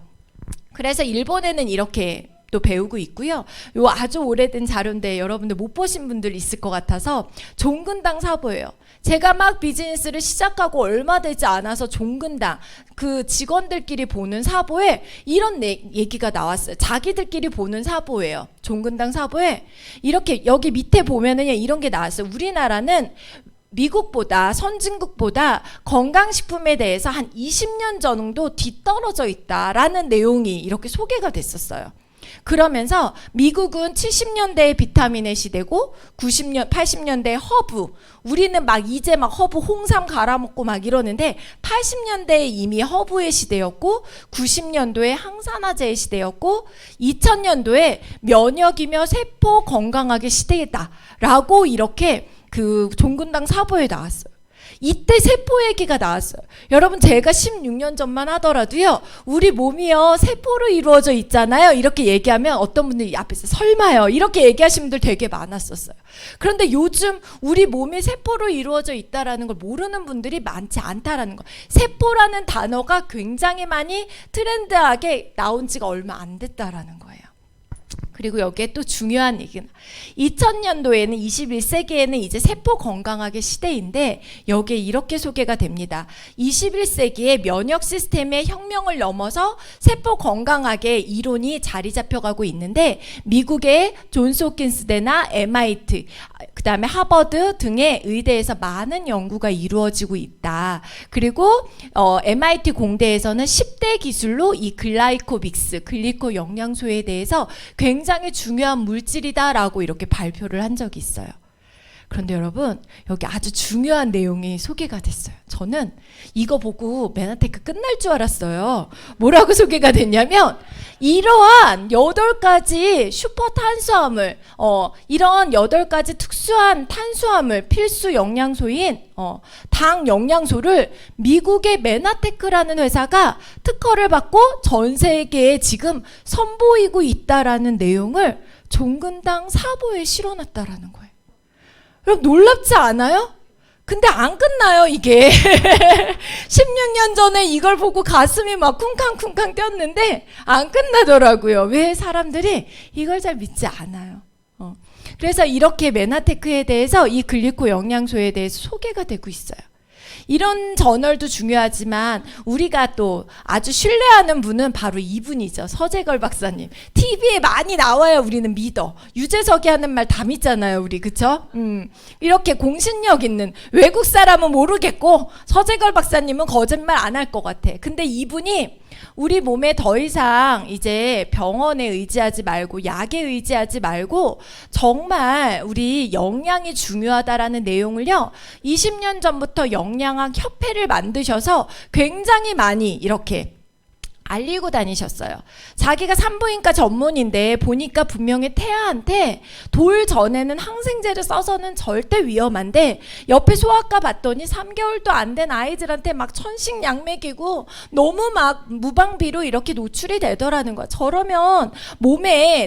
그래서 일본에는 이렇게 또 배우고 있고요. 요 아주 오래된 자료인데 여러분들 못 보신 분들 있을 것 같아서 종근당 사보예요. 제가 막 비즈니스를 시작하고 얼마 되지 않아서 종근당 그 직원들끼리 보는 사보에 이런 얘기가 나왔어요. 자기들끼리 보는 사보예요. 종근당 사보에 이렇게 여기 밑에 보면은 이런 게 나왔어요. 우리나라는 미국보다 선진국보다 건강식품에 대해서 한 20년 정도 뒤떨어져 있다라는 내용이 이렇게 소개가 됐었어요. 그러면서 미국은 70년대에 비타민의 시대고 80년대에 허브, 우리는 막 이제 막 허브 홍삼 갈아먹고 막 이러는데 80년대에 이미 허브의 시대였고 90년도에 항산화제의 시대였고 2000년도에 면역이며 세포 건강하게 시대이다라고 이렇게 그 종근당 사보에 나왔어요. 이때 세포 얘기가 나왔어요. 여러분 제가 16년 전만 하더라도요. 우리 몸이요 세포로 이루어져 있잖아요. 이렇게 얘기하면 어떤 분들이 앞에서 설마요. 이렇게 얘기하시는 분들 되게 많았었어요. 그런데 요즘 우리 몸이 세포로 이루어져 있다라는 걸 모르는 분들이 많지 않다라는 거. 세포라는 단어가 굉장히 많이 트렌드하게 나온 지가 얼마 안 됐다라는 거예요. 그리고 여기에 또 중요한 얘기는 2000년도에는 21세기에는 이제 세포 건강하게 시대인데 여기에 이렇게 소개가 됩니다. 21세기의 면역 시스템의 혁명을 넘어서 세포 건강하게 이론이 자리 잡혀가고 있는데 미국의 존스 홉킨스대나 MIT 그 다음에 하버드 등의 의대에서 많은 연구가 이루어지고 있다. 그리고 MIT 공대에서는 10대 기술로 이 글라이코빅스, 글리코 영양소에 대해서 굉장히 중요한 물질이다라고 이렇게 발표를 한 적이 있어요. 그런데 여러분 여기 아주 중요한 내용이 소개가 됐어요. 저는 이거 보고 메나테크 끝날 줄 알았어요. 뭐라고 소개가 됐냐면 이러한 8가지 슈퍼 탄수화물 이런 8가지 특수한 탄수화물 필수 영양소인 당 영양소를 미국의 메나테크라는 회사가 특허를 받고 전 세계에 지금 선보이고 있다라는 내용을 종근당 사보에 실어놨다라는 거예요. 여러분 놀랍지 않아요? 근데 안 끝나요 이게. 16년 전에 이걸 보고 가슴이 막 쿵쾅쿵쾅 뛰었는데 안 끝나더라고요. 왜 사람들이 이걸 잘 믿지 않아요. 그래서 이렇게 메나테크에 대해서 이 글리코 영양소에 대해서 소개가 되고 있어요. 이런 저널도 중요하지만 우리가 또 아주 신뢰하는 분은 바로 이분이죠. 서재걸 박사님. TV에 많이 나와요. 우리는 믿어. 유재석이 하는 말 다 믿잖아요. 우리 그쵸? 이렇게 공신력 있는 외국 사람은 모르겠고 서재걸 박사님은 거짓말 안 할 것 같아. 근데 이분이 우리 몸에 더 이상 이제 병원에 의지하지 말고 약에 의지하지 말고 정말 우리 영양이 중요하다라는 내용을요 20년 전부터 영양학 협회를 만드셔서 굉장히 많이 이렇게 알리고 다니셨어요. 자기가 산부인과 전문인데 보니까 분명히 태아한테 돌 전에는 항생제를 써서는 절대 위험한데 옆에 소아과 봤더니 3개월도 안 된 아이들한테 막 천식약 먹이고 너무 막 무방비로 이렇게 노출이 되더라는 거야. 저러면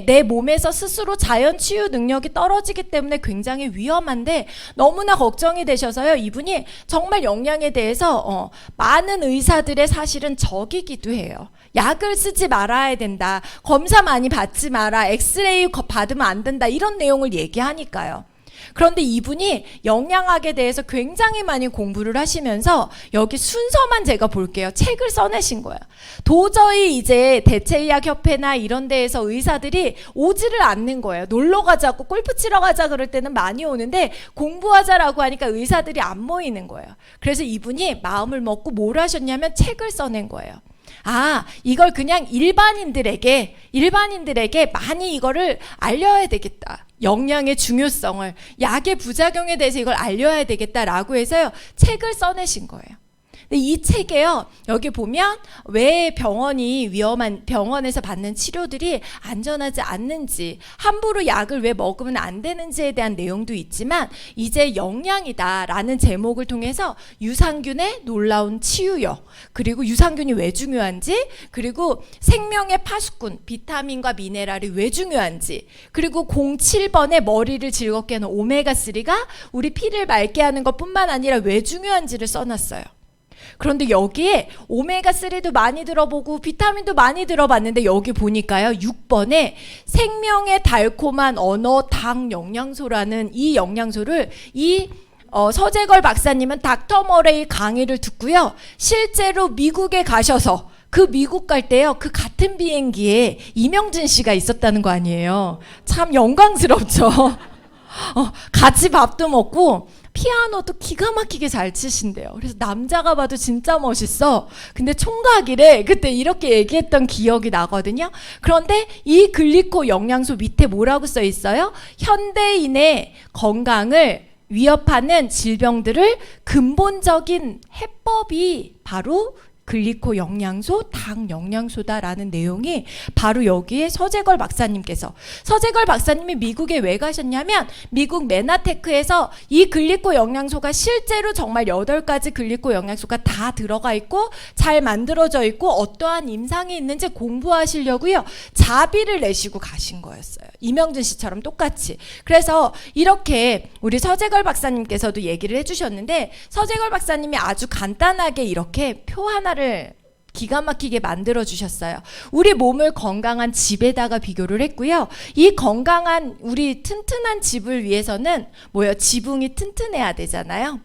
내 몸에서 스스로 자연 치유 능력이 떨어지기 때문에 굉장히 위험한데 너무나 걱정이 되셔서요. 이분이 정말 영양에 대해서 많은 의사들의 사실은 적이기도 해요. 약을 쓰지 말아야 된다. 검사 많이 받지 마라. 엑스레이 받으면 안 된다. 이런 내용을 얘기하니까요. 그런데 이분이 영양학에 대해서 굉장히 많이 공부를 하시면서 여기 순서만 제가 볼게요. 책을 써내신 거야. 도저히 이제 대체의학협회나 이런 데에서 의사들이 오지를 않는 거예요. 놀러 가자고 골프 치러 가자 그럴 때는 많이 오는데 공부하자라고 하니까 의사들이 안 모이는 거예요. 그래서 이분이 마음을 먹고 뭘 하셨냐면 책을 써낸 거예요. 이걸 그냥 일반인들에게 많이 이거를 알려야 되겠다. 영양의 중요성을, 약의 부작용에 대해서 이걸 알려야 되겠다라고 해서요. 책을 써내신 거예요. 근데 이 책에요. 여기 보면 왜 병원에서 받는 치료들이 안전하지 않는지, 함부로 약을 왜 먹으면 안 되는지에 대한 내용도 있지만 이제 영양이다라는 제목을 통해서 유산균의 놀라운 치유력, 그리고 유산균이 왜 중요한지, 그리고 생명의 파수꾼, 비타민과 미네랄이 왜 중요한지, 그리고 07번의 머리를 즐겁게 하는 오메가3가 우리 피를 맑게 하는 것뿐만 아니라 왜 중요한지를 써놨어요. 그런데 여기에 오메가3도 많이 들어보고 비타민도 많이 들어봤는데 여기 보니까요 6번에 생명의 달콤한 언어 당 영양소라는 이 영양소를 서재걸 박사님은 닥터 머레이 강의를 듣고요 실제로 미국에 가셔서 그 미국 갈 때요 그 같은 비행기에 이명진 씨가 있었다는 거 아니에요. 참 영광스럽죠. 같이 밥도 먹고 피아노도 기가 막히게 잘 치신대요. 그래서 남자가 봐도 진짜 멋있어. 근데 총각이래. 그때 이렇게 얘기했던 기억이 나거든요. 그런데 이 글리코 영양소 밑에 뭐라고 써 있어요? 현대인의 건강을 위협하는 질병들을 근본적인 해법이 바로 글리코 영양소, 당 영양소다라는 내용이 바로 여기에 서재걸 박사님이 미국에 왜 가셨냐면 미국 메나테크에서 이 글리코 영양소가 실제로 정말 8가지 글리코 영양소가 다 들어가 있고 잘 만들어져 있고 어떠한 임상이 있는지 공부하시려고요. 자비를 내시고 가신 거였어요. 이명준 씨처럼 똑같이. 그래서 이렇게 우리 서재걸 박사님께서도 얘기를 해주셨는데 서재걸 박사님이 아주 간단하게 이렇게 표 하나를 기가 막히게 만들어 주셨어요. 우리 몸을 건강한 집에다가 비교를 했고요. 이 건강한 우리 튼튼한 집을 위해서는 뭐예요? 지붕이 튼튼해야 되잖아요.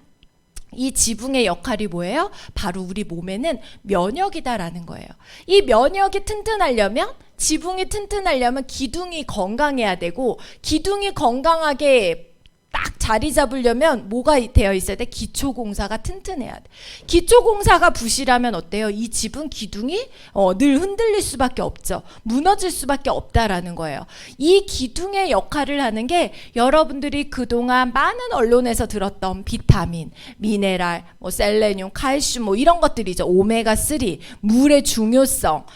이 지붕의 역할이 뭐예요? 바로 우리 몸에는 면역이다라는 거예요. 이 면역이 튼튼하려면 지붕이 튼튼하려면 기둥이 건강해야 되고 기둥이 건강하게 딱 자리 잡으려면 뭐가 되어 있어야 돼? 기초공사가 튼튼해야 돼. 기초공사가 부실하면 어때요? 이 집은 기둥이 늘 흔들릴 수밖에 없죠. 무너질 수밖에 없다라는 거예요. 이 기둥의 역할을 하는 게 여러분들이 그동안 많은 언론에서 들었던 비타민, 미네랄, 셀레늄, 칼슘 이런 것들이죠. 오메가3, 물의 중요성,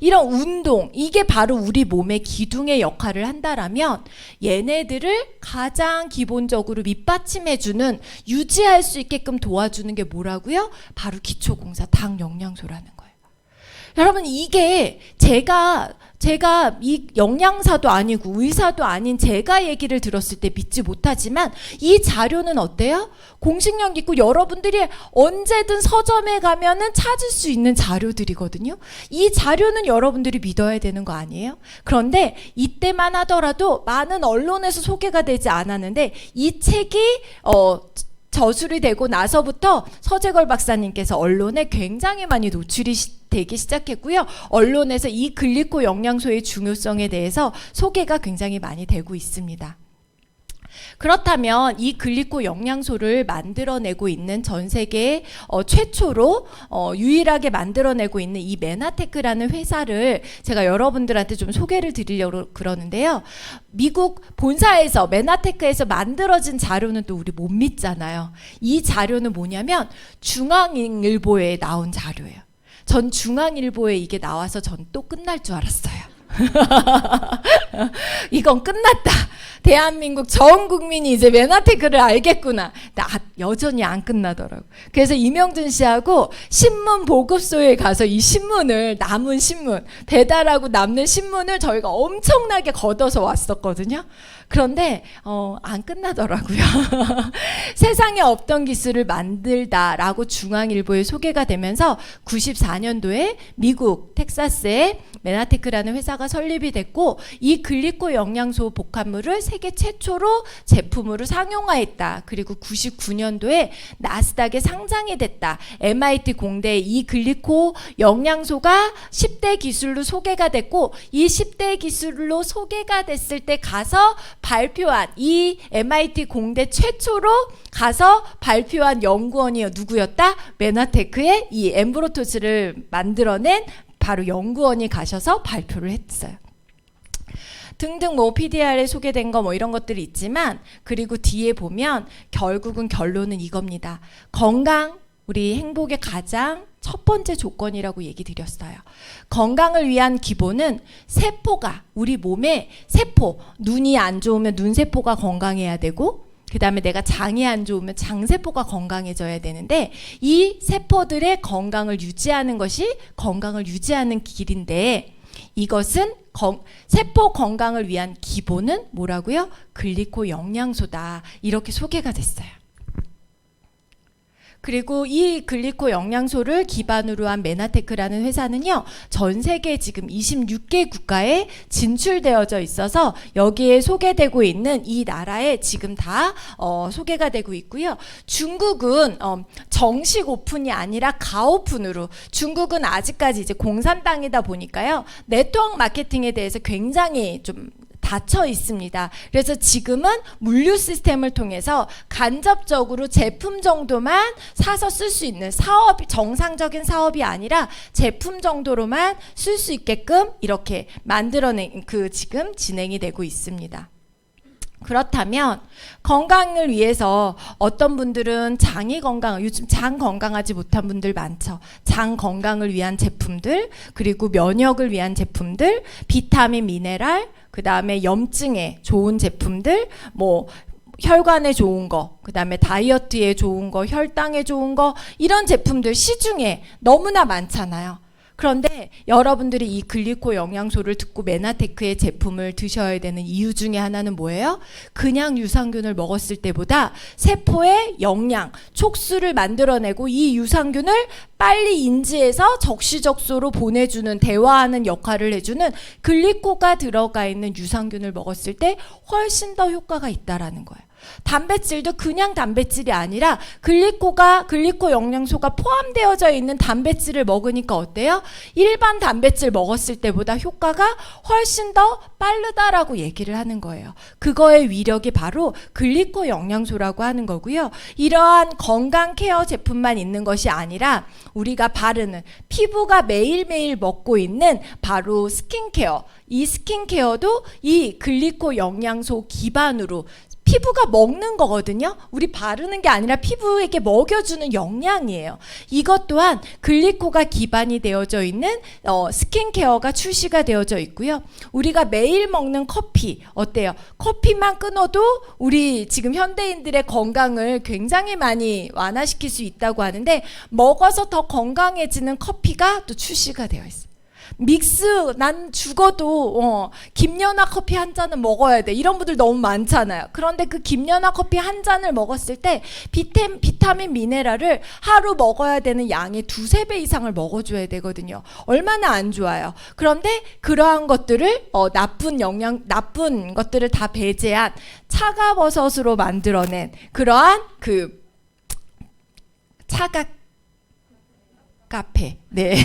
이런 운동 이게 바로 우리 몸의 기둥의 역할을 한다라면 얘네들을 가장 기본적으로 밑받침해주는 유지할 수 있게끔 도와주는 게 뭐라고요? 바로 기초공사 당 영양소라는 거예요. 여러분 이게 제가 이 영양사도 아니고 의사도 아닌 제가 얘기를 들었을 때 믿지 못하지만 이 자료는 어때요? 공식력 있고 여러분들이 언제든 서점에 가면은 찾을 수 있는 자료들이거든요. 이 자료는 여러분들이 믿어야 되는 거 아니에요? 그런데 이때만 하더라도 많은 언론에서 소개가 되지 않았는데 이 책이 저술이 되고 나서부터 서재걸 박사님께서 언론에 굉장히 많이 노출이 되기 시작했고요. 언론에서 이 글리코 영양소의 중요성에 대해서 소개가 굉장히 많이 되고 있습니다. 그렇다면 이 글리코 영양소를 만들어내고 있는 전 세계 최초로 유일하게 만들어내고 있는 이 메나테크라는 회사를 제가 여러분들한테 좀 소개를 드리려고 그러는데요. 미국 본사에서 메나테크에서 만들어진 자료는 또 우리 못 믿잖아요. 이 자료는 뭐냐면 중앙일보에 나온 자료예요. 전 중앙일보에 이게 나와서 전 또 끝날 줄 알았어요. 이건 끝났다. 대한민국 전 국민이 이제 메나테크를 알겠구나. 여전히 안 끝나더라고. 그래서 이명준 씨하고 신문 보급소에 가서 이 신문을 남은 신문 배달하고 남는 신문을 저희가 엄청나게 걷어서 왔었거든요. 그런데 안 끝나더라고요. 세상에 없던 기술을 만들다라고 중앙일보에 소개가 되면서 94년도에 미국 텍사스에 메나테크라는 회사가 설립이 됐고 이 글리코 영양소 복합물을 세계 최초로 제품으로 상용화했다. 그리고 99년도에 나스닥에 상장이 됐다. MIT 공대에 이 글리코 영양소가 10대 기술로 소개가 됐고 이 10대 기술로 소개가 됐을 때 가서 발표한 이 MIT 공대 최초로 가서 발표한 연구원이 누구였다? 메나테크의 이 엠브로토즈를 만들어낸 바로 연구원이 가셔서 발표를 했어요. 등등 PDR에 소개된 거 이런 것들이 있지만 그리고 뒤에 보면 결국은 결론은 이겁니다. 건강, 우리 행복의 가장 첫 번째 조건이라고 얘기 드렸어요. 건강을 위한 기본은 세포가 우리 몸에 세포, 눈이 안 좋으면 눈세포가 건강해야 되고 그 다음에 내가 장이 안 좋으면 장세포가 건강해져야 되는데 이 세포들의 건강을 유지하는 것이 건강을 유지하는 길인데 이것은 세포 건강을 위한 기본은 뭐라고요? 글리코 영양소다. 이렇게 소개가 됐어요. 그리고 이 글리코 영양소를 기반으로 한 메나테크라는 회사는요, 전 세계 지금 26개 국가에 진출되어져 있어서 여기에 소개되고 있는 이 나라에 지금 다 소개가 되고 있고요. 중국은 정식 오픈이 아니라 가오픈으로, 중국은 아직까지 이제 공산 땅이다 보니까요, 네트워크 마케팅에 대해서 굉장히 좀 닫혀 있습니다. 그래서 지금은 물류 시스템을 통해서 간접적으로 제품 정도만 사서 쓸 수 있는 사업, 정상적인 사업이 아니라 제품 정도로만 쓸 수 있게끔 이렇게 만들어낸 지금 진행이 되고 있습니다. 그렇다면 건강을 위해서 어떤 분들은 장이 건강, 요즘 장 건강하지 못한 분들 많죠. 장 건강을 위한 제품들, 그리고 면역을 위한 제품들, 비타민, 미네랄, 그 다음에 염증에 좋은 제품들, 뭐 혈관에 좋은 거, 그 다음에 다이어트에 좋은 거, 혈당에 좋은 거, 이런 제품들 시중에 너무나 많잖아요. 그런데 여러분들이 이 글리코 영양소를 듣고 메나테크의 제품을 드셔야 되는 이유 중에 하나는 뭐예요? 그냥 유산균을 먹었을 때보다 세포의 영양, 촉수를 만들어내고 이 유산균을 빨리 인지해서 적시적소로 보내주는, 대화하는 역할을 해주는 글리코가 들어가 있는 유산균을 먹었을 때 훨씬 더 효과가 있다라는 거예요. 단백질도 그냥 단백질이 아니라 글리코 영양소가 포함되어져 있는 단백질을 먹으니까 어때요? 일반 단백질 먹었을 때보다 효과가 훨씬 더 빠르다라고 얘기를 하는 거예요. 그거의 위력이 바로 글리코 영양소라고 하는 거고요. 이러한 건강 케어 제품만 있는 것이 아니라 우리가 바르는, 피부가 매일매일 먹고 있는 바로 스킨케어, 이 스킨케어도 이 글리코 영양소 기반으로 피부가 먹는 거거든요. 우리 바르는 게 아니라 피부에게 먹여주는 영양이에요. 이것 또한 글리코가 기반이 되어져 있는 스킨케어가 출시가 되어져 있고요. 우리가 매일 먹는 커피 어때요? 커피만 끊어도 우리 지금 현대인들의 건강을 굉장히 많이 완화시킬 수 있다고 하는데, 먹어서 더 건강해지는 커피가 또 출시가 되어 있어요. 믹스, 난 죽어도 김연아 커피 한 잔은 먹어야 돼, 이런 분들 너무 많잖아요. 그런데 그 김연아 커피 한 잔을 먹었을 때 비타민, 미네랄을 하루 먹어야 되는 양의 2-3배 이상을 먹어줘야 되거든요. 얼마나 안 좋아요. 그런데 그러한 것들을 나쁜 것들을 다 배제한 차가버섯으로 만들어낸 그러한 그 차가 카페, 네.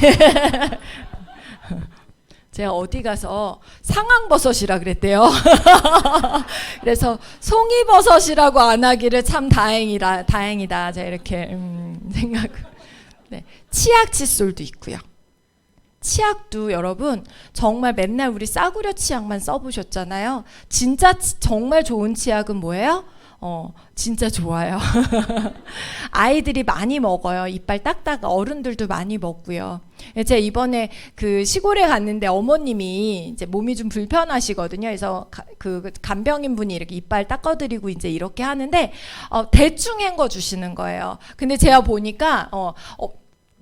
제가 어디 가서 상황버섯이라 그랬대요. 그래서 송이버섯이라고 안 하기를 참 다행이다. 제가 이렇게 생각. 네. 치약 칫솔도 있고요. 치약도 여러분 정말 맨날 우리 싸구려 치약만 써보셨잖아요. 진짜 정말 좋은 치약은 뭐예요? 진짜 좋아요. 아이들이 많이 먹어요. 이빨 딱딱, 어른들도 많이 먹고요. 제가 이번에 그 시골에 갔는데 어머님이 이제 몸이 좀 불편하시거든요. 그래서 그 간병인 분이 이렇게 이빨 닦아드리고 이제 이렇게 하는데 대충 헹궈 주시는 거예요. 근데 제가 보니까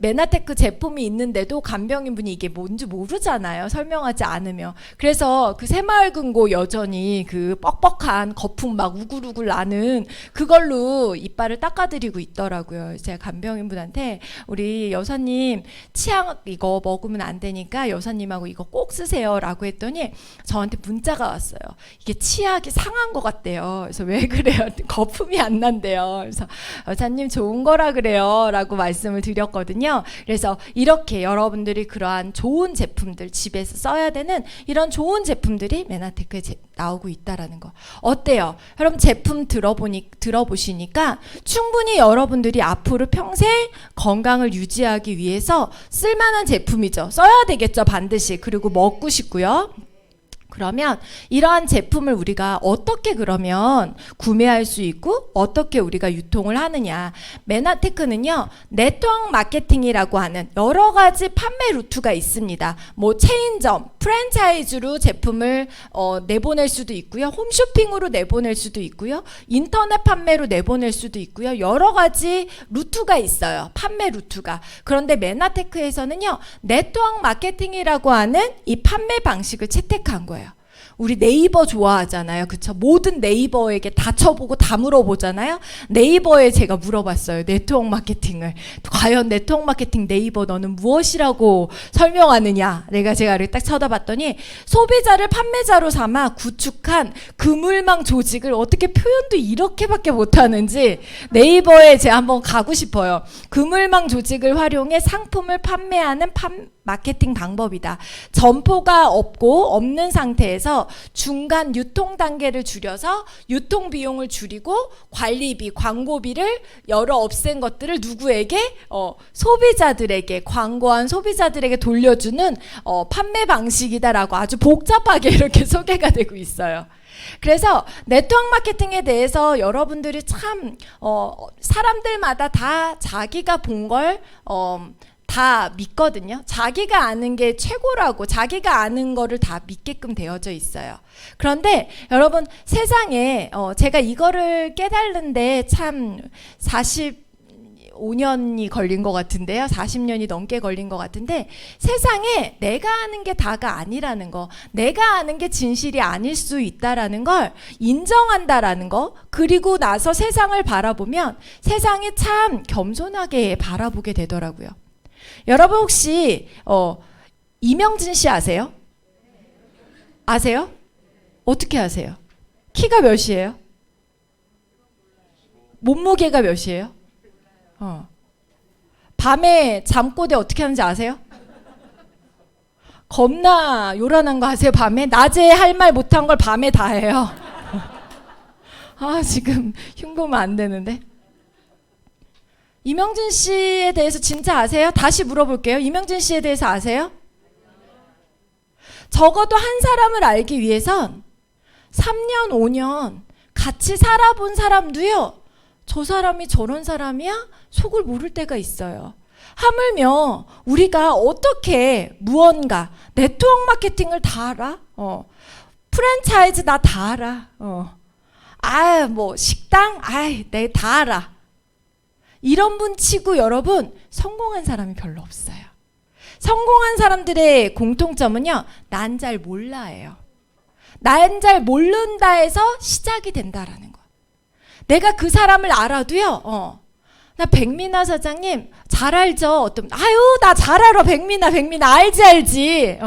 메나테크 제품이 있는데도 간병인 분이 이게 뭔지 모르잖아요. 설명하지 않으면. 그래서 그 새마을금고 여전히 그 뻑뻑한 거품 막 우글우글 나는 그걸로 이빨을 닦아드리고 있더라고요. 제가 간병인 분한테 우리 여사님 치약 이거 먹으면 안 되니까 여사님하고 이거 꼭 쓰세요 라고 했더니 저한테 문자가 왔어요. 이게 치약이 상한 것 같대요. 그래서 왜 그래요? 거품이 안 난대요. 그래서 여사님 좋은 거라 그래요 라고 말씀을 드렸거든요. 그래서 이렇게 여러분들이 그러한 좋은 제품들, 집에서 써야 되는 이런 좋은 제품들이 메나테크에 나오고 있다라는 거. 어때요? 여러분 제품 들어보시니까 충분히 여러분들이 앞으로 평생 건강을 유지하기 위해서 쓸만한 제품이죠. 써야 되겠죠, 반드시. 그리고 먹고 싶고요. 그러면 이러한 제품을 우리가 어떻게 그러면 구매할 수 있고 어떻게 우리가 유통을 하느냐. 메나테크는요, 네트워크 마케팅이라고 하는 여러 가지 판매 루트가 있습니다. 뭐 체인점, 프랜차이즈로 제품을 내보낼 수도 있고요. 홈쇼핑으로 내보낼 수도 있고요. 인터넷 판매로 내보낼 수도 있고요. 여러 가지 루트가 있어요. 판매 루트가. 그런데 메나테크에서는요, 네트워크 마케팅이라고 하는 이 판매 방식을 채택한 거예요. 우리 네이버 좋아하잖아요. 그쵸? 모든 네이버에게 다 쳐보고 다 물어보잖아요. 네이버에 제가 물어봤어요. 네트워크 마케팅을. 과연 네트워크 마케팅 네이버 너는 무엇이라고 설명하느냐. 제가 이렇게 딱 쳐다봤더니 소비자를 판매자로 삼아 구축한 그물망 조직을 어떻게 표현도 이렇게밖에 못하는지 네이버에 제가 한번 가고 싶어요. 그물망 조직을 활용해 상품을 판매하는 마케팅 방법이다. 점포가 없는 상태에서 중간 유통 단계를 줄여서 유통 비용을 줄이고 관리비, 광고비를 없앤 것들을 누구에게? 소비자들에게, 광고한 소비자들에게 돌려주는 판매 방식이다라고 아주 복잡하게 이렇게 소개가 되고 있어요. 그래서 네트워크 마케팅에 대해서 여러분들이 참 사람들마다 다 자기가 본 걸 다 믿거든요. 자기가 아는 게 최고라고 자기가 아는 거를 다 믿게끔 되어져 있어요. 그런데 여러분 세상에 제가 이거를 깨달는데 참 45년이 걸린 것 같은데요. 40년이 넘게 걸린 것 같은데 세상에 내가 아는 게 다가 아니라는 거, 내가 아는 게 진실이 아닐 수 있다라는 걸 인정한다라는 거, 그리고 나서 세상을 바라보면 세상이 참 겸손하게 바라보게 되더라고요. 여러분 혹시 이명진 씨 아세요? 아세요? 어떻게 아세요? 키가 몇이에요? 몸무게가 몇이에요? 밤에 잠꼬대 어떻게 하는지 아세요? 겁나 요란한 거 아세요? 밤에? 낮에 할 말 못한 걸 밤에 다 해요. 지금 흉보면 안 되는데. 이명진 씨에 대해서 진짜 아세요? 다시 물어볼게요. 이명진 씨에 대해서 아세요? 적어도 한 사람을 알기 위해선 3년, 5년 같이 살아본 사람도요. 저 사람이 저런 사람이야? 속을 모를 때가 있어요. 하물며 우리가 어떻게 무언가 네트워크 마케팅을 다 알아? 프랜차이즈 나 다 알아. 뭐 식당? 내 다 알아. 이런 분 치고 여러분 성공한 사람이 별로 없어요. 성공한 사람들의 공통점은요. 난 잘 몰라예요. 난 잘 모른다에서 시작이 된다라는 거. 내가 그 사람을 알아도요. 나 백미나 사장님 잘 알죠? 나 잘 알아. 백미나 알지.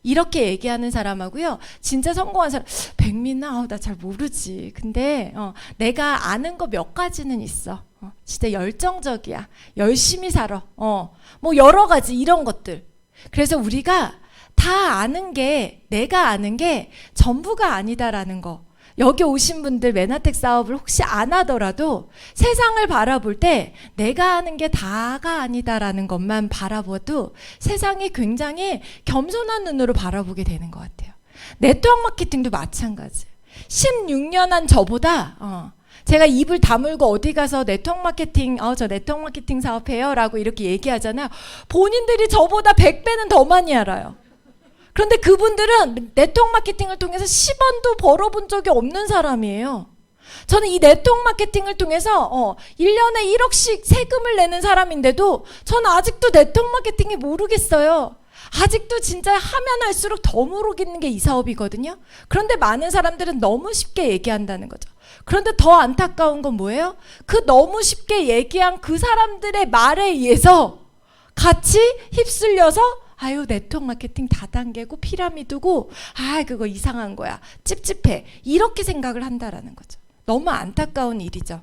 이렇게 얘기하는 사람하고요. 진짜 성공한 사람, 백미나 나 잘 모르지. 근데 내가 아는 거 몇 가지는 있어. 진짜 열정적이야. 열심히 살아. 뭐 여러 가지 이런 것들. 그래서 우리가 다 아는 게, 내가 아는 게 전부가 아니다라는 거. 여기 오신 분들 메나텍 사업을 혹시 안 하더라도 세상을 바라볼 때 내가 아는 게 다가 아니다라는 것만 바라봐도 세상이 굉장히 겸손한 눈으로 바라보게 되는 것 같아요. 네트워크 마케팅도 마찬가지. 16년 한 저보다 제가 입을 다물고 어디 가서 네트워크 마케팅, 저 네트워크 마케팅 사업해요 라고 이렇게 얘기하잖아요. 본인들이 저보다 100배는 더 많이 알아요. 그런데 그분들은 네트워크 마케팅을 통해서 10원도 벌어본 적이 없는 사람이에요. 저는 이 네트워크 마케팅을 통해서 1년에 1억씩 세금을 내는 사람인데도 저는 아직도 네트워크 마케팅이 모르겠어요. 아직도 진짜 하면 할수록 더 모르겠는 게 이 사업이거든요. 그런데 많은 사람들은 너무 쉽게 얘기한다는 거죠. 그런데 더 안타까운 건 뭐예요? 그 너무 쉽게 얘기한 그 사람들의 말에 의해서 같이 휩쓸려서 네트워크 마케팅 다단계고 피라미드고 그거 이상한 거야. 찝찝해. 이렇게 생각을 한다라는 거죠. 너무 안타까운 일이죠.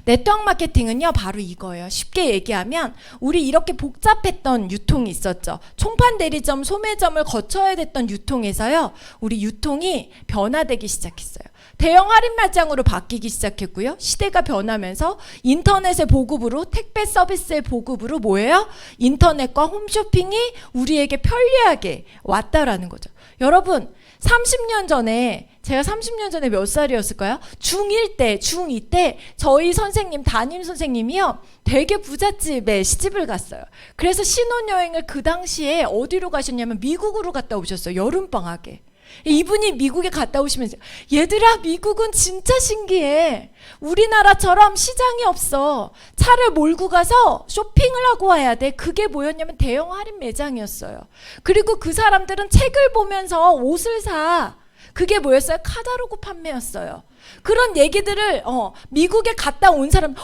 네트워크 마케팅은요 바로 이거예요. 쉽게 얘기하면 우리 이렇게 복잡했던 유통이 있었죠. 총판 대리점, 소매점을 거쳐야 됐던 유통에서요 우리 유통이 변화되기 시작했어요. 대형 할인 매장으로 바뀌기 시작했고요. 시대가 변하면서 인터넷의 보급으로, 택배 서비스의 보급으로 뭐예요? 인터넷과 홈쇼핑이 우리에게 편리하게 왔다라는 거죠. 여러분 30년 전에 제가 30년 전에 몇 살이었을까요? 중1 때, 중2 때 저희 선생님, 담임 선생님이요 되게 부잣집에 시집을 갔어요. 그래서 신혼여행을 그 당시에 어디로 가셨냐면 미국으로 갔다 오셨어요. 여름방학에. 이분이 미국에 갔다 오시면서 얘들아 미국은 진짜 신기해. 우리나라처럼 시장이 없어. 차를 몰고 가서 쇼핑을 하고 와야 돼. 그게 뭐였냐면 대형 할인 매장이었어요. 그리고 그 사람들은 책을 보면서 옷을 사. 그게 뭐였어요? 카탈로그 판매였어요. 그런 얘기들을 미국에 갔다 온 사람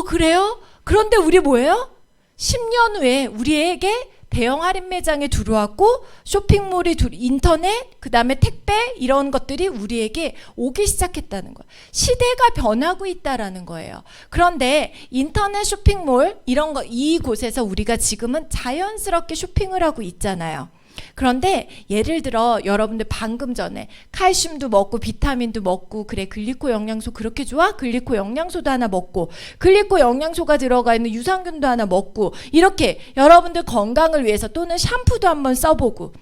그래요? 그런데 우리 뭐예요? 10년 후에 우리에게 대형 할인 매장에 들어왔고 쇼핑몰이 인터넷 그 다음에 택배 이런 것들이 우리에게 오기 시작했다는 거예요. 시대가 변하고 있다라는 거예요. 그런데 인터넷 쇼핑몰 이런 거 이곳에서 우리가 지금은 자연스럽게 쇼핑을 하고 있잖아요. 그런데 예를 들어 여러분들 방금 전에 칼슘도 먹고 비타민도 먹고 그래 글리코 영양소 그렇게 좋아? 글리코 영양소도 하나 먹고 글리코 영양소가 들어가 있는 유산균도 하나 먹고 이렇게 여러분들 건강을 위해서 또는 샴푸도 한번 써보고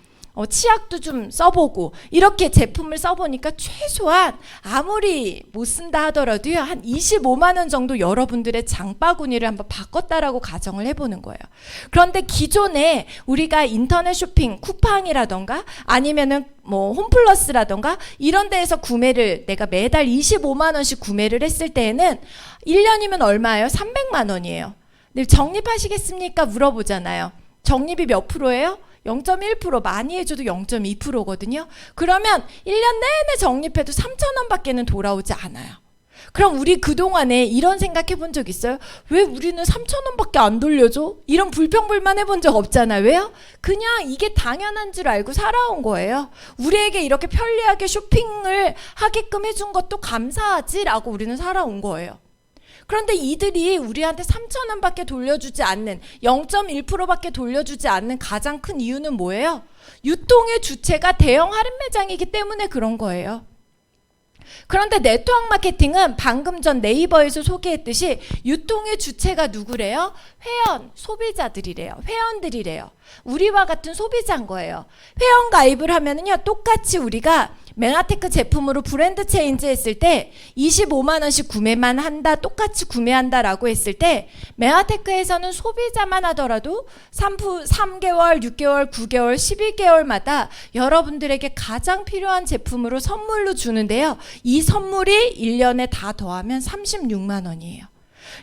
치약도 좀 써보고 이렇게 제품을 써보니까 최소한 아무리 못 쓴다 하더라도요 한 25만 원 정도 여러분들의 장바구니를 한번 바꿨다라고 가정을 해보는 거예요. 그런데 기존에 우리가 인터넷 쇼핑 쿠팡이라던가 아니면은 뭐 홈플러스라던가 이런 데에서 구매를 내가 매달 25만 원씩 구매를 했을 때에는 1년이면 얼마예요? 300만 원이에요. 근데 적립하시겠습니까? 물어보잖아요. 적립이 몇 프로예요? 0.1% 많이 해줘도 0.2%거든요. 그러면 1년 내내 적립해도 3,000원 밖에는 돌아오지 않아요. 그럼 우리 그동안에 이런 생각해 본 적 있어요? 왜 우리는 3,000원 밖에 안 돌려줘? 이런 불평불만 해본 적 없잖아요. 왜요? 그냥 이게 당연한 줄 알고 살아온 거예요. 우리에게 이렇게 편리하게 쇼핑을 하게끔 해준 것도 감사하지라고 우리는 살아온 거예요. 그런데 이들이 우리한테 3,000원 밖에 돌려주지 않는 0.1%밖에 돌려주지 않는 가장 큰 이유는 뭐예요? 유통의 주체가 대형 할인 매장이기 때문에 그런 거예요. 그런데 네트워크 마케팅은 방금 전 네이버에서 소개했듯이 유통의 주체가 누구래요? 회원, 소비자들이래요. 회원들이래요. 우리와 같은 소비자인 거예요. 회원 가입을 하면은요, 똑같이 우리가 메나테크 제품으로 브랜드 체인지 했을 때 25만 원씩 구매만 한다, 똑같이 구매한다라고 했을 때 메나테크에서는 소비자만 하더라도 3개월, 6개월, 9개월, 12개월마다 여러분들에게 가장 필요한 제품으로 선물로 주는데요. 이 선물이 1년에 다 더하면 36만 원이에요.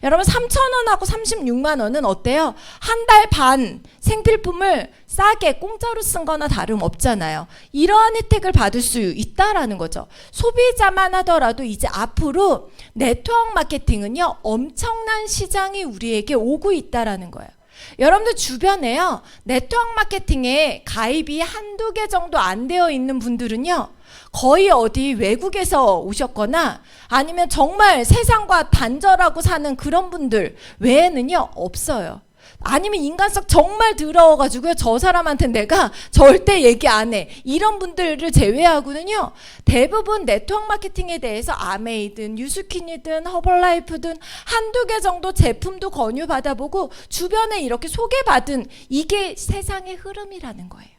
여러분 3,000원하고 36만 원은 어때요? 한 달 반 생필품을 싸게 공짜로 쓴 거나 다름없잖아요. 이러한 혜택을 받을 수 있다라는 거죠. 소비자만 하더라도 이제 앞으로 네트워크 마케팅은요, 엄청난 시장이 우리에게 오고 있다라는 거예요. 여러분들 주변에요, 네트워크 마케팅에 가입이 한두 개 정도 안 되어 있는 분들은요, 거의 어디 외국에서 오셨거나 아니면 정말 세상과 단절하고 사는 그런 분들 외에는요 없어요. 아니면 인간성 정말 더러워가지고요, 저 사람한테 내가 절대 얘기 안 해, 이런 분들을 제외하고는요 대부분 네트워크 마케팅에 대해서 아메이든 유스킨이든 허벌라이프든 한두 개 정도 제품도 권유 받아보고 주변에 이렇게 소개받은, 이게 세상의 흐름이라는 거예요.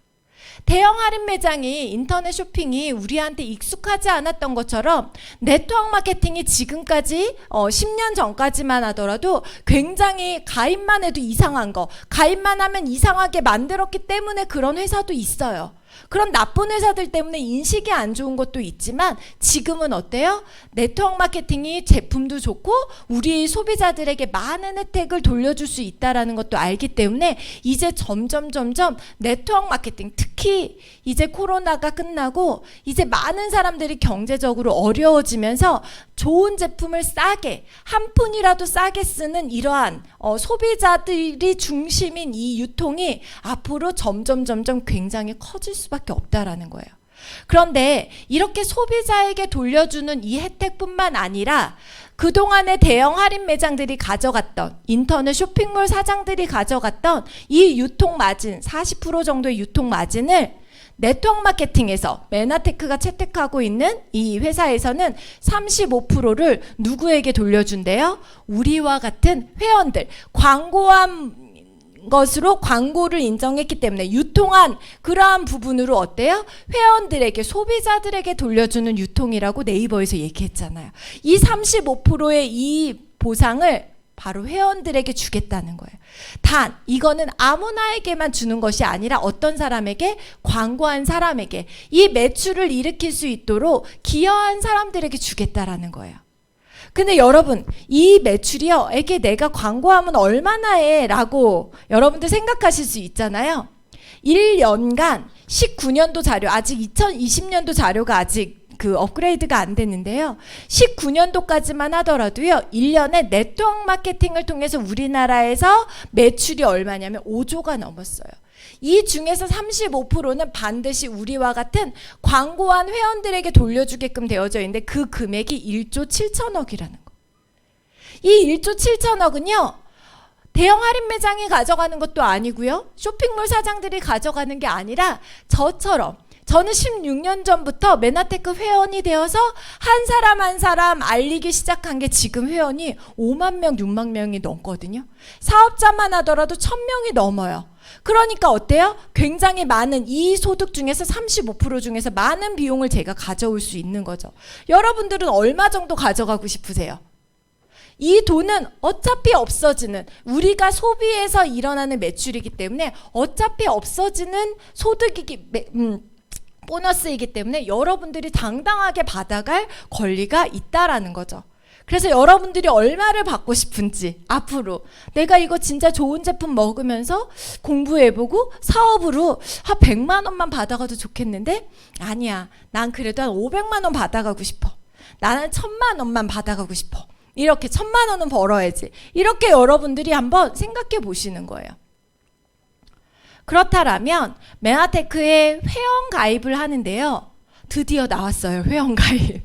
대형 할인 매장이, 인터넷 쇼핑이 우리한테 익숙하지 않았던 것처럼 네트워크 마케팅이 지금까지 10년 전까지만 하더라도 굉장히 가입만 해도 이상한 거, 가입만 하면 이상하게 만들었기 때문에 그런 회사도 있어요. 그런 나쁜 회사들 때문에 인식이 안 좋은 것도 있지만 지금은 어때요? 네트워크 마케팅이 제품도 좋고 우리 소비자들에게 많은 혜택을 돌려줄 수 있다는 것도 알기 때문에 이제 점점 네트워크 마케팅, 특히 이제 코로나가 끝나고 이제 많은 사람들이 경제적으로 어려워지면서 좋은 제품을 싸게, 한 푼이라도 싸게 쓰는 이러한 소비자들이 중심인 이 유통이 앞으로 점점 굉장히 커질 수밖에 없다라는 거예요. 그런데 이렇게 소비자에게 돌려주는 이 혜택뿐만 아니라 그동안의 대형 할인 매장들이 가져갔던, 인터넷 쇼핑몰 사장들이 가져갔던 이 유통 마진, 40% 정도의 유통 마진을 네트워크 마케팅에서 메나테크가 채택하고 있는 이 회사에서는 35%를 누구에게 돌려준대요? 우리와 같은 회원들, 광고한 것으로 광고를 인정했기 때문에 유통한 그러한 부분으로 어때요? 회원들에게, 소비자들에게 돌려주는 유통이라고 네이버에서 얘기했잖아요. 이 35%의 이 보상을 바로 회원들에게 주겠다는 거예요. 단 이거는 아무나에게만 주는 것이 아니라 어떤 사람에게? 광고한 사람에게, 이 매출을 일으킬 수 있도록 기여한 사람들에게 주겠다라는 거예요. 근데 여러분, 이 매출이요, 에게 내가 광고하면 얼마나 해? 라고 여러분들 생각하실 수 있잖아요. 1년간 19년도 자료, 아직 2020년도 자료가 아직 그 업그레이드가 안 됐는데요. 19년도까지만 하더라도요, 1년에 네트워크 마케팅을 통해서 우리나라에서 매출이 얼마냐면 5조가 넘었어요. 이 중에서 35%는 반드시 우리와 같은 광고한 회원들에게 돌려주게끔 되어져 있는데 그 금액이 1조 7천억이라는 거. 이 1조 7천억은요. 대형 할인 매장이 가져가는 것도 아니고요. 쇼핑몰 사장들이 가져가는 게 아니라 저처럼 저는 16년 전부터 메나테크 회원이 되어서 한 사람 한 사람 알리기 시작한 게 지금 회원이 5만 명, 6만 명이 넘거든요. 사업자만 하더라도 1,000명이 넘어요. 그러니까 어때요? 굉장히 많은 이 소득 중에서 35% 중에서 많은 비용을 제가 가져올 수 있는 거죠. 여러분들은 얼마 정도 가져가고 싶으세요? 이 돈은 어차피 없어지는, 우리가 소비에서 일어나는 매출이기 때문에 어차피 없어지는 보너스이기 때문에 여러분들이 당당하게 받아갈 권리가 있다라는 거죠. 그래서 여러분들이 얼마를 받고 싶은지, 앞으로 내가 이거 진짜 좋은 제품 먹으면서 공부해보고 사업으로 한 100만 원만 받아가도 좋겠는데, 아니야, 난 그래도 한 500만 원 받아가고 싶어. 나는 1,000만 원만 받아가고 싶어. 이렇게 1,000만 원은 벌어야지. 이렇게 여러분들이 한번 생각해 보시는 거예요. 그렇다면 메나테크에 회원 가입을 하는데요. 드디어 나왔어요, 회원 가입.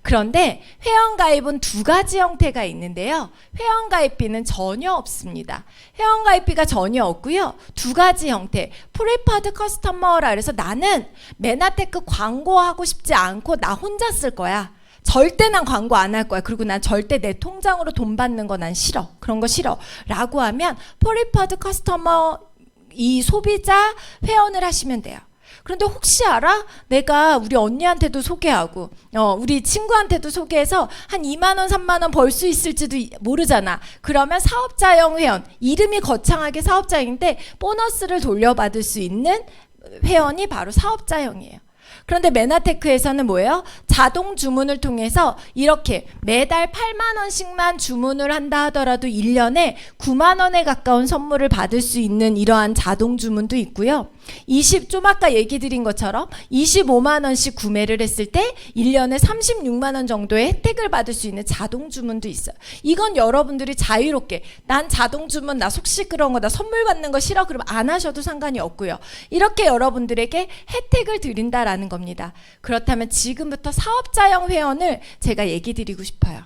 그런데 회원 가입은 두 가지 형태가 있는데요. 회원 가입비는 전혀 없습니다. 회원 가입비가 전혀 없고요. 두 가지 형태. 프리퍼드 커스터머라 그래서 나는 메나테크 광고하고 싶지 않고 나 혼자 쓸 거야. 절대 난 광고 안 할 거야. 그리고 난 절대 내 통장으로 돈 받는 거 난 싫어. 그런 거 싫어. 라고 하면 프리퍼드 커스터머, 이 소비자 회원을 하시면 돼요. 그런데 혹시 알아? 내가 우리 언니한테도 소개하고 우리 친구한테도 소개해서 한 2만 원, 3만 원 벌 수 있을지도 모르잖아. 그러면 사업자형 회원, 이름이 거창하게 사업자인데 보너스를 돌려받을 수 있는 회원이 바로 사업자형이에요. 그런데 메나테크에서는 뭐예요? 자동 주문을 통해서 이렇게 매달 8만 원씩만 주문을 한다 하더라도 1년에 9만 원에 가까운 선물을 받을 수 있는 이러한 자동 주문도 있고요. 좀 아까 얘기 드린 것처럼 25만 원씩 구매를 했을 때 1년에 36만 원 정도의 혜택을 받을 수 있는 자동 주문도 있어요. 이건 여러분들이 자유롭게, 난 자동 주문 나 속 시끄러운 거, 나 선물 받는 거 싫어, 그러면 안 하셔도 상관이 없고요. 이렇게 여러분들에게 혜택을 드린다라는 겁니다. 그렇다면 지금부터 사업자형 회원을 제가 얘기 드리고 싶어요.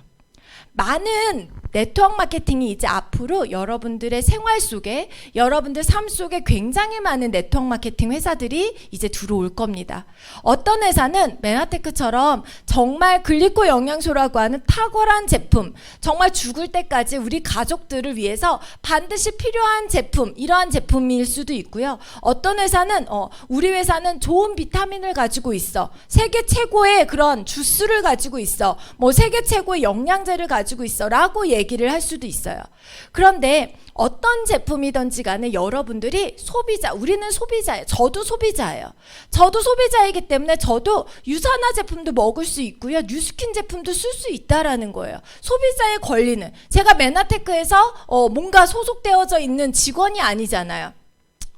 많은 네트워크 마케팅이 이제 앞으로 여러분들의 생활 속에, 여러분들 삶 속에 굉장히 많은 네트워크 마케팅 회사들이 이제 들어올 겁니다. 어떤 회사는 메나테크처럼 정말 글리코 영양소라고 하는 탁월한 제품, 정말 죽을 때까지 우리 가족들을 위해서 반드시 필요한 제품, 이러한 제품일 수도 있고요. 어떤 회사는 우리 회사는 좋은 비타민을 가지고 있어, 세계 최고의 그런 주스를 가지고 있어, 뭐 세계 최고의 영양제를 가지고 있어 라고 얘기를 할 수도 있어요. 그런데 어떤 제품이든지 간에 여러분들이 소비자, 우리는 소비자예요. 저도 소비자예요. 저도 소비자이기 때문에 저도 유산화 제품도 먹을 수 있고요. 뉴스킨 제품도 쓸 수 있다라는 거예요. 소비자의 권리는, 제가 메나테크에서 뭔가 소속되어져 있는 직원이 아니잖아요.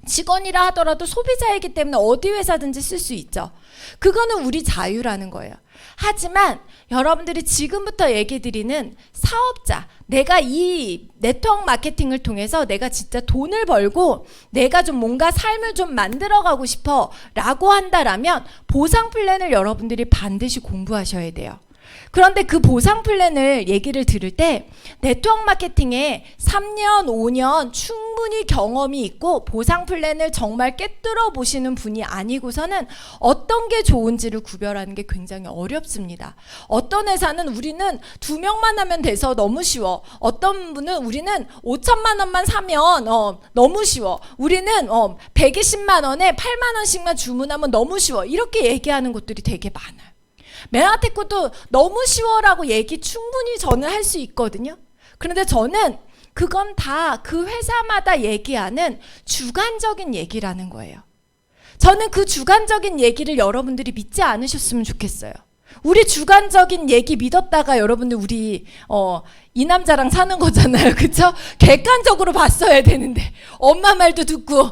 직원이라 하더라도 소비자이기 때문에 어디 회사든지 쓸 수 있죠. 그거는 우리 자유라는 거예요. 하지만 여러분들이 지금부터 얘기 드리는 사업자, 내가 이 네트워크 마케팅을 통해서 내가 진짜 돈을 벌고 내가 좀 뭔가 삶을 좀 만들어가고 싶어 라고 한다라면 보상 플랜을 여러분들이 반드시 공부하셔야 돼요. 그런데 그 보상 플랜을 얘기를 들을 때 네트워크 마케팅에 3년, 5년 충분히 경험이 있고 보상 플랜을 정말 꿰뚫어 보시는 분이 아니고서는 어떤 게 좋은지를 구별하는 게 굉장히 어렵습니다. 어떤 회사는 우리는 2명만 하면 돼서 너무 쉬워. 어떤 분은 우리는 5천만 원만 사면 너무 쉬워. 우리는 120만 원에 8만 원씩만 주문하면 너무 쉬워. 이렇게 얘기하는 곳들이 되게 많아요. 메나테크도 너무 쉬워라고 얘기 충분히 저는 할 수 있거든요. 그런데 저는 그건 다 그 회사마다 얘기하는 주관적인 얘기라는 거예요. 저는 그 주관적인 얘기를 여러분들이 믿지 않으셨으면 좋겠어요. 우리 주관적인 얘기 믿었다가 여러분들 우리 이 남자랑 사는 거잖아요. 그쵸? 객관적으로 봤어야 되는데 엄마 말도 듣고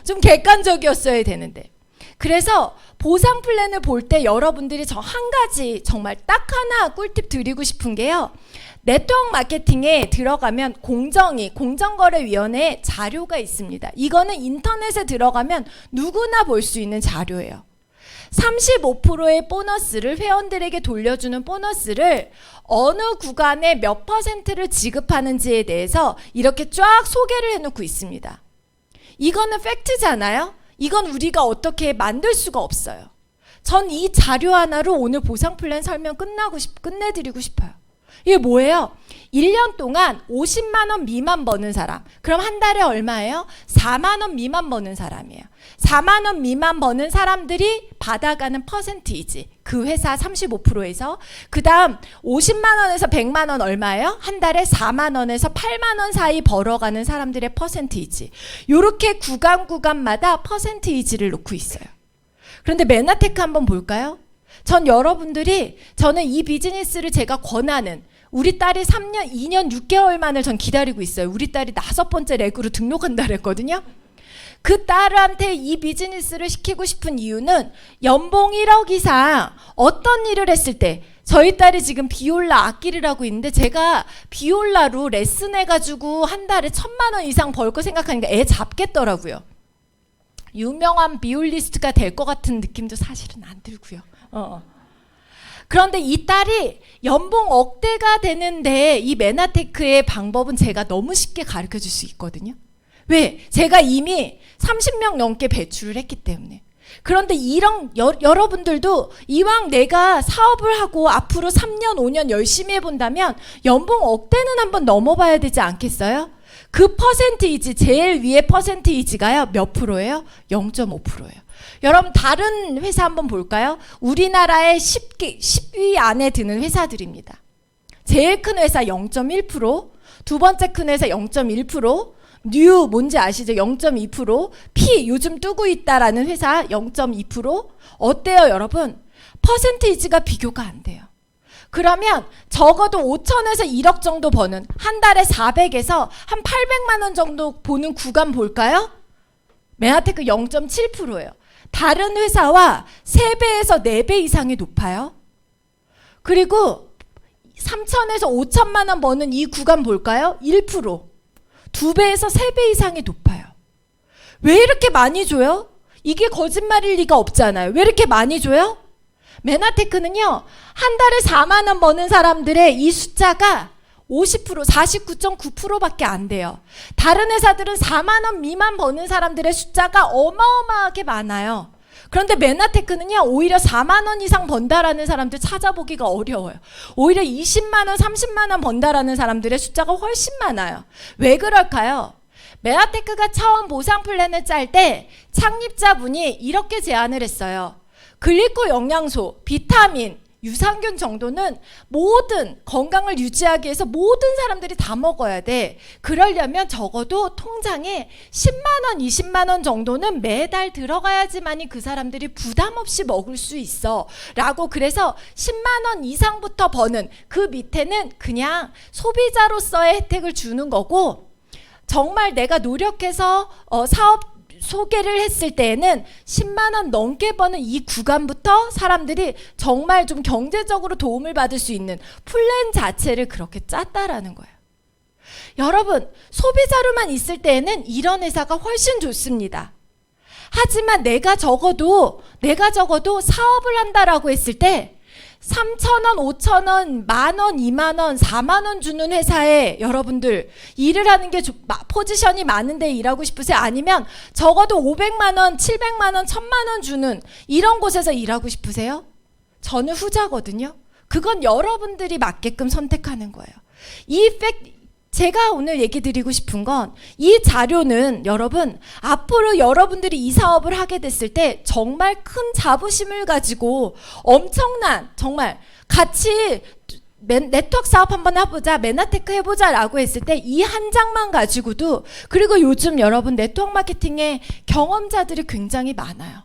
좀 객관적이었어야 되는데. 그래서 보상 플랜을 볼 때 여러분들이 저 한 가지 정말 딱 하나 꿀팁 드리고 싶은 게요. 네트워크 마케팅에 들어가면 공정거래위원회에 자료가 있습니다. 이거는 인터넷에 들어가면 누구나 볼 수 있는 자료예요. 35%의 보너스를 회원들에게 돌려주는 보너스를 어느 구간에 몇 %를 지급하는지에 대해서 이렇게 쫙 소개를 해놓고 있습니다. 이거는 팩트잖아요. 이건 우리가 어떻게 만들 수가 없어요. 전 이 자료 하나로 오늘 보상 플랜 설명 끝내드리고 싶어요. 이게 뭐예요? 1년 동안 50만 원 미만 버는 사람. 그럼 한 달에 얼마예요? 4만 원 미만 버는 사람이에요. 4만 원 미만 버는 사람들이 받아가는 퍼센티지. 그 회사 35%에서. 그 다음 50만 원에서 100만 원 얼마예요? 한 달에 4만 원에서 8만 원 사이 벌어가는 사람들의 퍼센티지. 요렇게 구간마다 퍼센티지를 놓고 있어요. 그런데 메나테크 한번 볼까요? 저는 이 비즈니스를 제가 권하는 우리 딸이 2년 6개월 만을 전 기다리고 있어요. 우리 딸이 5번째 레그로 등록한다 그랬거든요. 그 딸한테 이 비즈니스를 시키고 싶은 이유는 연봉 1억 이상 어떤 일을 했을 때 저희 딸이 지금 비올라 악기를 하고 있는데 제가 비올라로 레슨 해가지고 한 달에 1,000만 원 이상 벌 거 생각하니까 애 잡겠더라고요. 유명한 비올리스트가 될 것 같은 느낌도 사실은 안 들고요. 그런데 이 딸이 연봉 억대가 되는데 이 메나테크의 방법은 제가 너무 쉽게 가르쳐 줄 수 있거든요. 왜? 제가 이미 30명 넘게 배출을 했기 때문에. 그런데 여러분들도 이왕 내가 사업을 하고 앞으로 3년, 5년 열심히 해본다면 연봉 억대는 한번 넘어봐야 되지 않겠어요? 그 퍼센티지, 제일 위에 퍼센티지가요, 몇 프로예요? 0.5%예요. 여러분 다른 회사 한번 볼까요? 우리나라의 10위 안에 드는 회사들입니다. 제일 큰 회사 0.1%, 두 번째 큰 회사 0.1%, 뉴 뭔지 아시죠? 0.2%, P 요즘 뜨고 있다라는 회사 0.2%. 어때요 여러분? 퍼센테이지가 비교가 안 돼요. 그러면 적어도 5천에서 1억 정도 버는 한 달에 400에서 한 800만 원 정도 보는 구간 볼까요? 메나테크 0.7%예요. 다른 회사와 3배에서 4배 이상이 높아요. 그리고 3천에서 5천만 원 버는 이 구간 볼까요? 1%. 2배에서 3배 이상이 높아요. 왜 이렇게 많이 줘요? 이게 거짓말일 리가 없잖아요. 왜 이렇게 많이 줘요? 메나테크는요, 한 달에 4만 원 버는 사람들의 이 숫자가 50%, 49.9%밖에 안 돼요. 다른 회사들은 4만 원 미만 버는 사람들의 숫자가 어마어마하게 많아요. 그런데 메나테크는요, 오히려 4만 원 이상 번다라는 사람들 찾아보기가 어려워요. 오히려 20만 원, 30만 원 번다라는 사람들의 숫자가 훨씬 많아요. 왜 그럴까요? 메나테크가 처음 보상 플랜을 짤 때 창립자분이 이렇게 제안을 했어요. 글리코 영양소, 비타민, 유산균 정도는 모든 건강을 유지하기 위해서 모든 사람들이 다 먹어야 돼. 그러려면 적어도 통장에 10만 원, 20만 원 정도는 매달 들어가야지만이 그 사람들이 부담 없이 먹을 수 있어. 라고 그래서 10만 원 이상부터 버는 그 밑에는 그냥 소비자로서의 혜택을 주는 거고 정말 내가 노력해서 사업 소개를 했을 때에는 10만 원 넘게 버는 이 구간부터 사람들이 정말 좀 경제적으로 도움을 받을 수 있는 플랜 자체를 그렇게 짰다라는 거예요. 여러분, 소비자로만 있을 때에는 이런 회사가 훨씬 좋습니다. 하지만 내가 적어도 사업을 한다라고 했을 때 3,000원, 5,000원, 만원, 2만원, 4만원 주는 회사에 여러분들 일을 하는 게 포지션이 많은데 일하고 싶으세요? 아니면 적어도 500만원, 700만원, 1,000만원 주는 이런 곳에서 일하고 싶으세요? 저는 후자거든요. 그건 여러분들이 맞게끔 선택하는 거예요. 제가 오늘 얘기 드리고 싶은 건 이 자료는 여러분 앞으로 여러분들이 이 사업을 하게 됐을 때 정말 큰 자부심을 가지고 엄청난 정말 같이 네트워크 사업 한번 해보자, 메나테크 해보자 라고 했을 때 이 한 장만 가지고도, 그리고 요즘 여러분 네트워크 마케팅에 경험자들이 굉장히 많아요.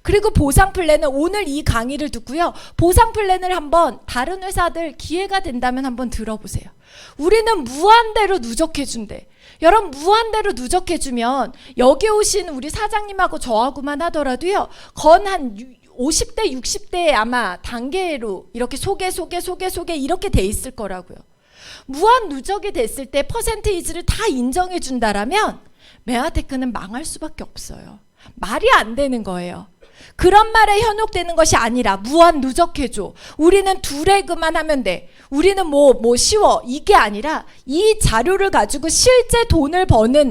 그리고 보상 플랜은 오늘 이 강의를 듣고요, 보상 플랜을 한번 다른 회사들 기회가 된다면 한번 들어보세요. 우리는 무한대로 누적해준대. 여러분, 무한대로 누적해주면 여기 오신 우리 사장님하고 저하고만 하더라도요, 건 한 50대 60대의 아마 단계로 이렇게 소개 이렇게 돼 있을 거라고요. 무한 누적이 됐을 때 퍼센테이지를 다 인정해 준다라면 메아테크는 망할 수밖에 없어요. 말이 안 되는 거예요. 그런 말에 현혹되는 것이 아니라 무한 누적해줘. 우리는 두레그만 하면 돼. 우리는 뭐 쉬워. 이게 아니라 이 자료를 가지고 실제 돈을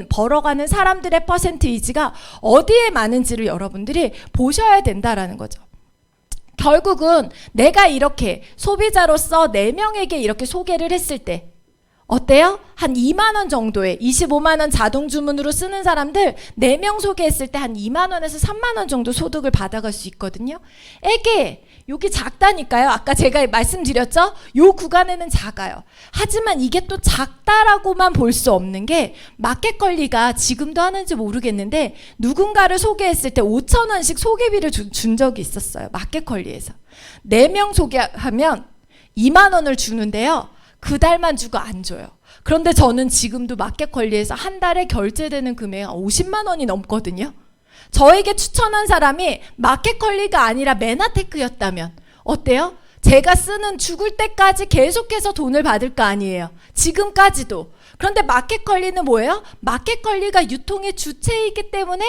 벌어가는 사람들의 퍼센테이지가 어디에 많은지를 여러분들이 보셔야 된다라는 거죠. 결국은 내가 이렇게 소비자로서 4명에게 이렇게 소개를 했을 때 어때요? 한 2만 원 정도에 25만 원 자동 주문으로 쓰는 사람들 4명 소개했을 때 한 2만 원에서 3만 원 정도 소득을 받아갈 수 있거든요. 에게 여기 작다니까요. 아까 제가 말씀드렸죠? 요 구간에는 작아요. 하지만 이게 또 작다라고만 볼 수 없는 게 마켓컬리가 지금도 하는지 모르겠는데 누군가를 소개했을 때 5천 원씩 소개비를 준 적이 있었어요. 마켓컬리에서. 4명 소개하면 2만 원을 주는데요. 그 달만 주고 안 줘요. 그런데 저는 지금도 마켓컬리에서 한 달에 결제되는 금액이 50만 원이 넘거든요. 저에게 추천한 사람이 마켓컬리가 아니라 메나테크였다면 어때요? 제가 쓰는 죽을 때까지 계속해서 돈을 받을 거 아니에요. 지금까지도. 그런데 마켓컬리는 뭐예요? 마켓컬리가 유통의 주체이기 때문에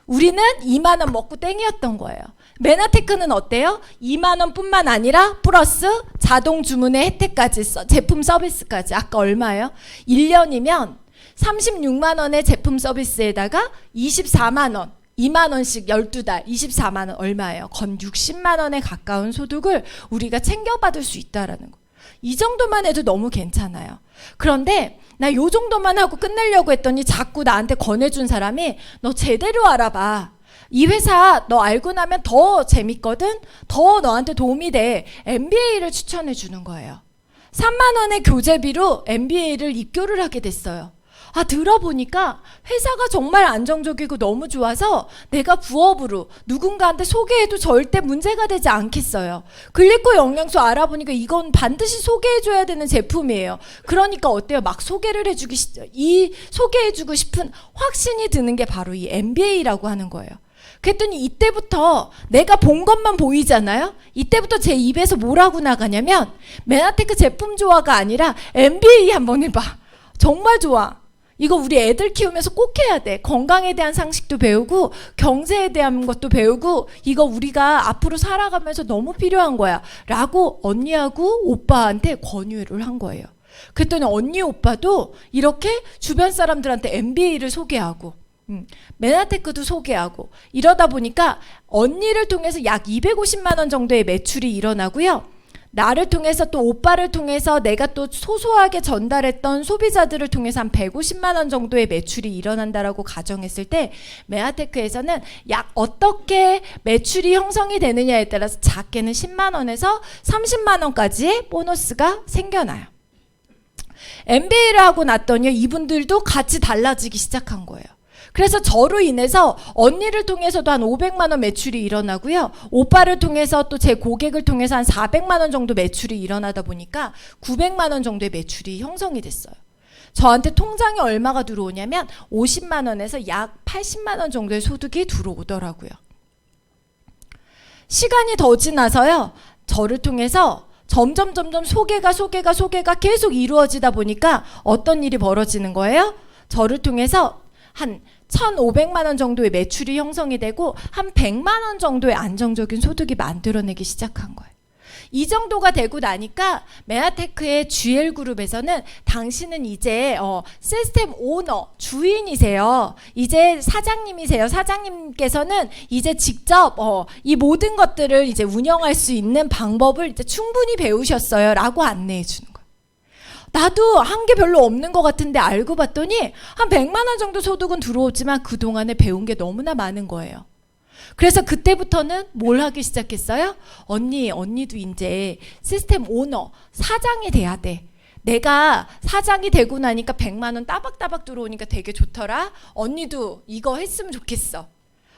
우리는 2만 원 먹고 땡이었던 거예요. 메나테크는 어때요? 2만 원뿐만 아니라 플러스 자동 주문의 혜택까지 제품 서비스까지. 아까 얼마예요? 1년이면 36만 원의 제품 서비스에다가 24만 원, 2만 원씩 12달, 24만 원 얼마예요? 건 60만 원에 가까운 소득을 우리가 챙겨받을 수 있다라는 거. 이 정도만 해도 너무 괜찮아요. 그런데 나 요 정도만 하고 끝내려고 했더니 자꾸 나한테 권해준 사람이 너 제대로 알아봐. 이 회사 너 알고 나면 더 재밌거든? 더 너한테 도움이 돼. MBA를 추천해 주는 거예요. 3만 원의 교재비로 MBA를 입교를 하게 됐어요. 들어보니까 회사가 정말 안정적이고 너무 좋아서 내가 부업으로 누군가한테 소개해도 절대 문제가 되지 않겠어요. 글리코 영양소 알아보니까 이건 반드시 소개해줘야 되는 제품이에요. 그러니까 어때요? 막 소개를 소개해주고 싶은 확신이 드는 게 바로 이 MBA라고 하는 거예요. 그랬더니 이때부터 내가 본 것만 보이잖아요. 이때부터 제 입에서 뭐라고 나가냐면 메나테크 제품 좋아가 아니라 MBA 한번 해봐. 정말 좋아. 이거 우리 애들 키우면서 꼭 해야 돼. 건강에 대한 상식도 배우고 경제에 대한 것도 배우고 이거 우리가 앞으로 살아가면서 너무 필요한 거야 라고 언니하고 오빠한테 권유를 한 거예요. 그랬더니 언니 오빠도 이렇게 주변 사람들한테 MBA를 소개하고 메나테크도 소개하고 이러다 보니까 언니를 통해서 약 250만 원 정도의 매출이 일어나고요. 나를 통해서 또 오빠를 통해서 내가 또 소소하게 전달했던 소비자들을 통해서 한 150만 원 정도의 매출이 일어난다라고 가정했을 때 메아테크에서는 약 어떻게 매출이 형성이 되느냐에 따라서 작게는 10만 원에서 30만 원까지의 보너스가 생겨나요. MBA를 하고 났더니 이분들도 같이 달라지기 시작한 거예요. 그래서 저로 인해서 언니를 통해서도 한 500만 원 매출이 일어나고요. 오빠를 통해서 또 제 고객을 통해서 한 400만 원 정도 매출이 일어나다 보니까 900만 원 정도의 매출이 형성이 됐어요. 저한테 통장에 얼마가 들어오냐면 50만 원에서 약 80만 원 정도의 소득이 들어오더라고요. 시간이 더 지나서요. 저를 통해서 점점 소개가 계속 이루어지다 보니까 어떤 일이 벌어지는 거예요? 저를 통해서 한 1,500만 원 정도의 매출이 형성이 되고 한 100만 원 정도의 안정적인 소득이 만들어내기 시작한 거예요. 이 정도가 되고 나니까 메아테크의 GL그룹에서는 당신은 이제 시스템 오너, 주인이세요. 이제 사장님이세요. 사장님께서는 이제 직접 이 모든 것들을 이제 운영할 수 있는 방법을 이제 충분히 배우셨어요. 라고 안내해 주는 거예요. 나도 한 게 별로 없는 것 같은데 알고 봤더니 한 100만 원 정도 소득은 들어오지만 그동안에 배운 게 너무나 많은 거예요. 그래서 그때부터는 뭘 하기 시작했어요? 언니도 이제 시스템 오너, 사장이 돼야 돼. 내가 사장이 되고 나니까 100만 원 따박따박 들어오니까 되게 좋더라. 언니도 이거 했으면 좋겠어.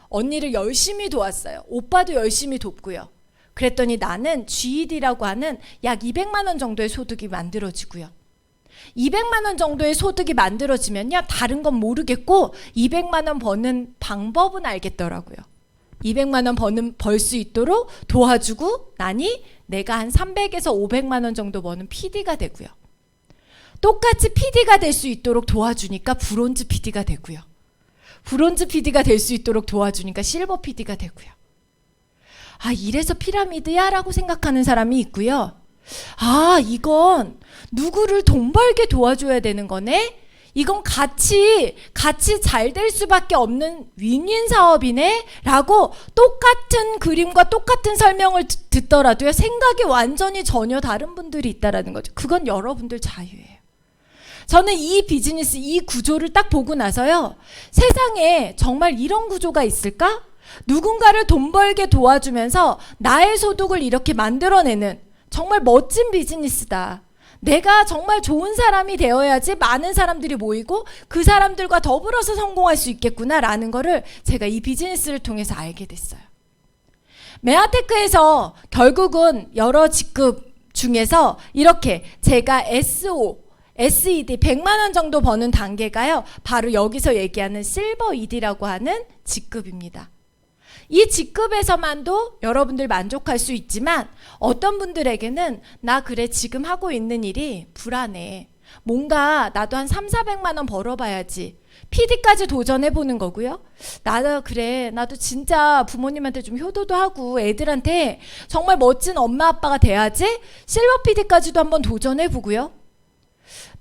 언니를 열심히 도왔어요. 오빠도 열심히 돕고요. 그랬더니 나는 GED라고 하는 약 200만 원 정도의 소득이 만들어지고요. 200만 원 정도의 소득이 만들어지면요, 다른 건 모르겠고 200만 원 버는 방법은 알겠더라고요. 200만 원 벌 수 있도록 도와주고 나니 내가 한 300에서 500만 원 정도 버는 PD가 되고요. 똑같이 PD가 될 수 있도록 도와주니까 브론즈 PD가 되고요. 브론즈 PD가 될 수 있도록 도와주니까 실버 PD가 되고요. 아, 이래서 피라미드야? 라고 생각하는 사람이 있고요. 아, 이건 누구를 돈 벌게 도와줘야 되는 거네? 이건 같이 잘 될 수밖에 없는 윈윈 사업이네? 라고 똑같은 그림과 똑같은 설명을 듣더라도요, 생각이 완전히 전혀 다른 분들이 있다라는 거죠. 그건 여러분들 자유예요. 저는 이 비즈니스, 이 구조를 딱 보고 나서요, 세상에 정말 이런 구조가 있을까? 누군가를 돈 벌게 도와주면서 나의 소득을 이렇게 만들어내는 정말 멋진 비즈니스다. 내가 정말 좋은 사람이 되어야지 많은 사람들이 모이고 그 사람들과 더불어서 성공할 수 있겠구나라는 거를 제가 이 비즈니스를 통해서 알게 됐어요. 메아테크에서 결국은 여러 직급 중에서 이렇게 제가 SO, SED 100만 원 정도 버는 단계가요, 바로 여기서 얘기하는 실버 ED라고 하는 직급입니다. 이 직급에서만도 여러분들 만족할 수 있지만 어떤 분들에게는 나 그래 지금 하고 있는 일이 불안해. 뭔가 나도 한 3,400만 원 벌어봐야지. PD까지 도전해보는 거고요. 나도 진짜 부모님한테 좀 효도도 하고 애들한테 정말 멋진 엄마 아빠가 돼야지. 실버 PD까지도 한번 도전해보고요.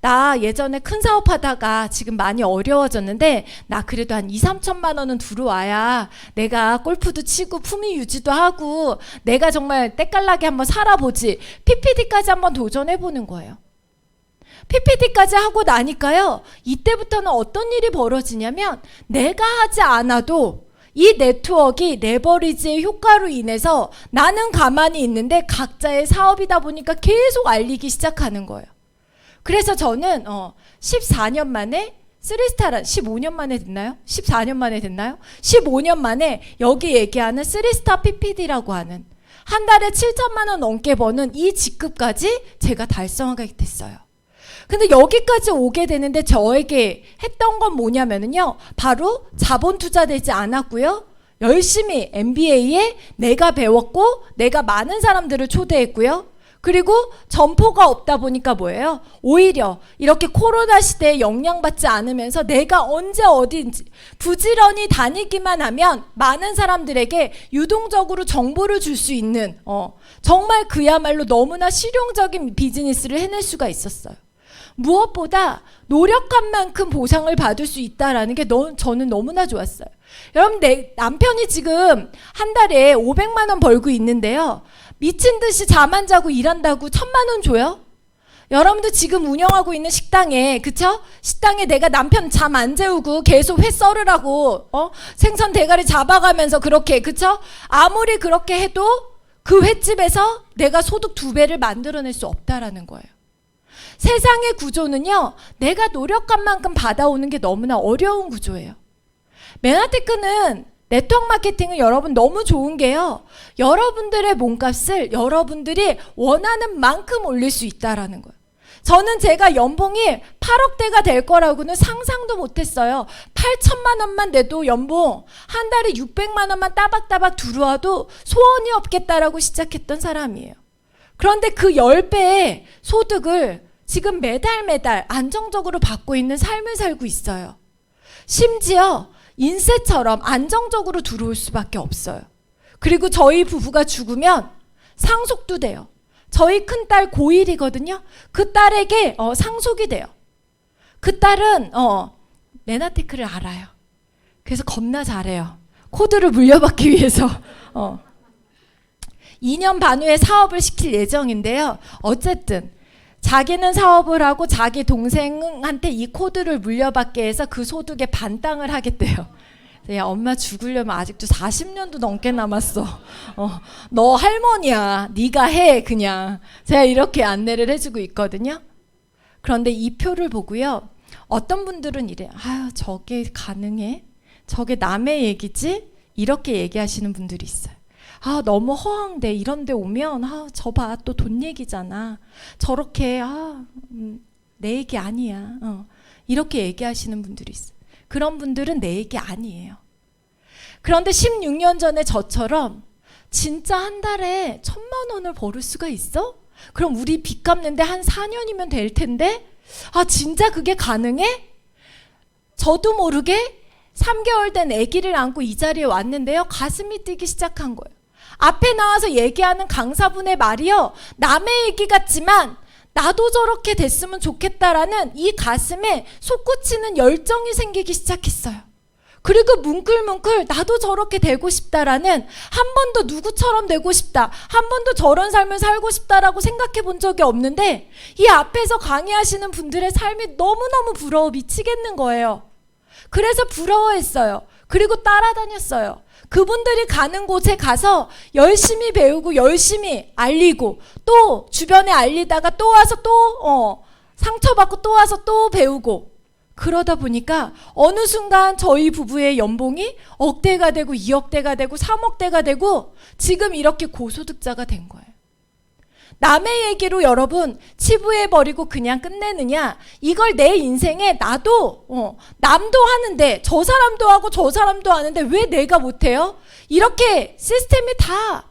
나 예전에 큰 사업하다가 지금 많이 어려워졌는데 나 그래도 한 2,3천만 원은 들어와야 내가 골프도 치고 품위 유지도 하고 내가 정말 때깔나게 한번 살아보지. PPD까지 한번 도전해보는 거예요. PPD까지 하고 나니까요, 이때부터는 어떤 일이 벌어지냐면 내가 하지 않아도 이 네트워크가 레버리지의 효과로 인해서 나는 가만히 있는데 각자의 사업이다 보니까 계속 알리기 시작하는 거예요. 그래서 저는 14년 만에 3스타란 15년 만에 됐나요? 14년 만에 됐나요? 15년 만에 여기 얘기하는 3스타 PPD라고 하는 한 달에 7천만 원 넘게 버는 이 직급까지 제가 달성하게 됐어요. 근데 여기까지 오게 되는데 저에게 했던 건 뭐냐면요, 바로 자본 투자되지 않았고요, 열심히 MBA에 내가 배웠고 내가 많은 사람들을 초대했고요. 그리고 점포가 없다 보니까 뭐예요? 오히려 이렇게 코로나 시대에 영향받지 않으면서 내가 언제 어딘지 부지런히 다니기만 하면 많은 사람들에게 유동적으로 정보를 줄 수 있는 정말 그야말로 너무나 실용적인 비즈니스를 해낼 수가 있었어요. 무엇보다 노력한 만큼 보상을 받을 수 있다는 게 저는 너무나 좋았어요. 여러분, 내 남편이 지금 한 달에 500만 원 벌고 있는데요, 미친 듯이 잠 안 자고 일한다고 1,000만 원 줘요? 여러분도 지금 운영하고 있는 식당에, 그쵸? 식당에 내가 남편 잠 안 재우고 계속 회 썰으라고 생선 대가리 잡아가면서 그렇게, 그쵸? 아무리 그렇게 해도 그 횟집에서 내가 소득 2배를 만들어낼 수 없다라는 거예요. 세상의 구조는요, 내가 노력한 만큼 받아오는 게 너무나 어려운 구조예요. 메나테크는 네트워크 마케팅은 여러분 너무 좋은 게요, 여러분들의 몸값을 여러분들이 원하는 만큼 올릴 수 있다라는 거예요. 저는 제가 연봉이 8억대가 될 거라고는 상상도 못했어요. 8천만 원만 내도 연봉 한 달에 600만 원만 따박따박 들어와도 소원이 없겠다라고 시작했던 사람이에요. 그런데 그 10배의 소득을 지금 매달 안정적으로 받고 있는 삶을 살고 있어요. 심지어 인쇄처럼 안정적으로 들어올 수밖에 없어요. 그리고 저희 부부가 죽으면 상속도 돼요. 저희 큰딸 고1이거든요. 그 딸에게 상속이 돼요. 그 딸은 메나테크를 알아요. 그래서 겁나 잘해요. 코드를 물려받기 위해서 2년 반 후에 사업을 시킬 예정인데요. 어쨌든 자기는 사업을 하고 자기 동생한테 이 코드를 물려받게 해서 그 소득의 반땅을 하겠대요. 야, 엄마 죽으려면 아직도 40년도 넘게 남았어. 너 할머니야. 네가 해 그냥. 제가 이렇게 안내를 해주고 있거든요. 그런데 이 표를 보고요. 어떤 분들은 이래. 아유, 저게 가능해? 저게 남의 얘기지? 이렇게 얘기하시는 분들이 있어요. 아, 너무 허황돼. 이런 데 오면 저 봐. 또 돈 얘기잖아. 저렇게 내 얘기 아니야. 이렇게 얘기하시는 분들이 있어요. 그런 분들은 내 얘기 아니에요. 그런데 16년 전에 저처럼 진짜 한 달에 1,000만 원을 벌을 수가 있어? 그럼 우리 빚 갚는데 한 4년이면 될 텐데? 아, 진짜 그게 가능해? 저도 모르게 3개월 된 아기를 안고 이 자리에 왔는데요. 가슴이 뛰기 시작한 거예요. 앞에 나와서 얘기하는 강사분의 말이요. 남의 얘기 같지만 나도 저렇게 됐으면 좋겠다라는 이 가슴에 솟구치는 열정이 생기기 시작했어요. 그리고 뭉클뭉클 나도 저렇게 되고 싶다라는, 한 번도 누구처럼 되고 싶다, 한 번도 저런 삶을 살고 싶다라고 생각해 본 적이 없는데 이 앞에서 강의하시는 분들의 삶이 너무너무 부러워 미치겠는 거예요. 그래서 부러워했어요. 그리고 따라다녔어요. 그분들이 가는 곳에 가서 열심히 배우고 열심히 알리고, 또 주변에 알리다가 또 와서 또 상처받고 또 와서 또 배우고, 그러다 보니까 어느 순간 저희 부부의 연봉이 억대가 되고 2억대가 되고 3억대가 되고 지금 이렇게 고소득자가 된 거예요. 남의 얘기로 여러분 치부해버리고 그냥 끝내느냐, 이걸 내 인생에 나도 남도 하는데 저 사람도 하고 저 사람도 하는데 왜 내가 못해요? 이렇게 시스템이 다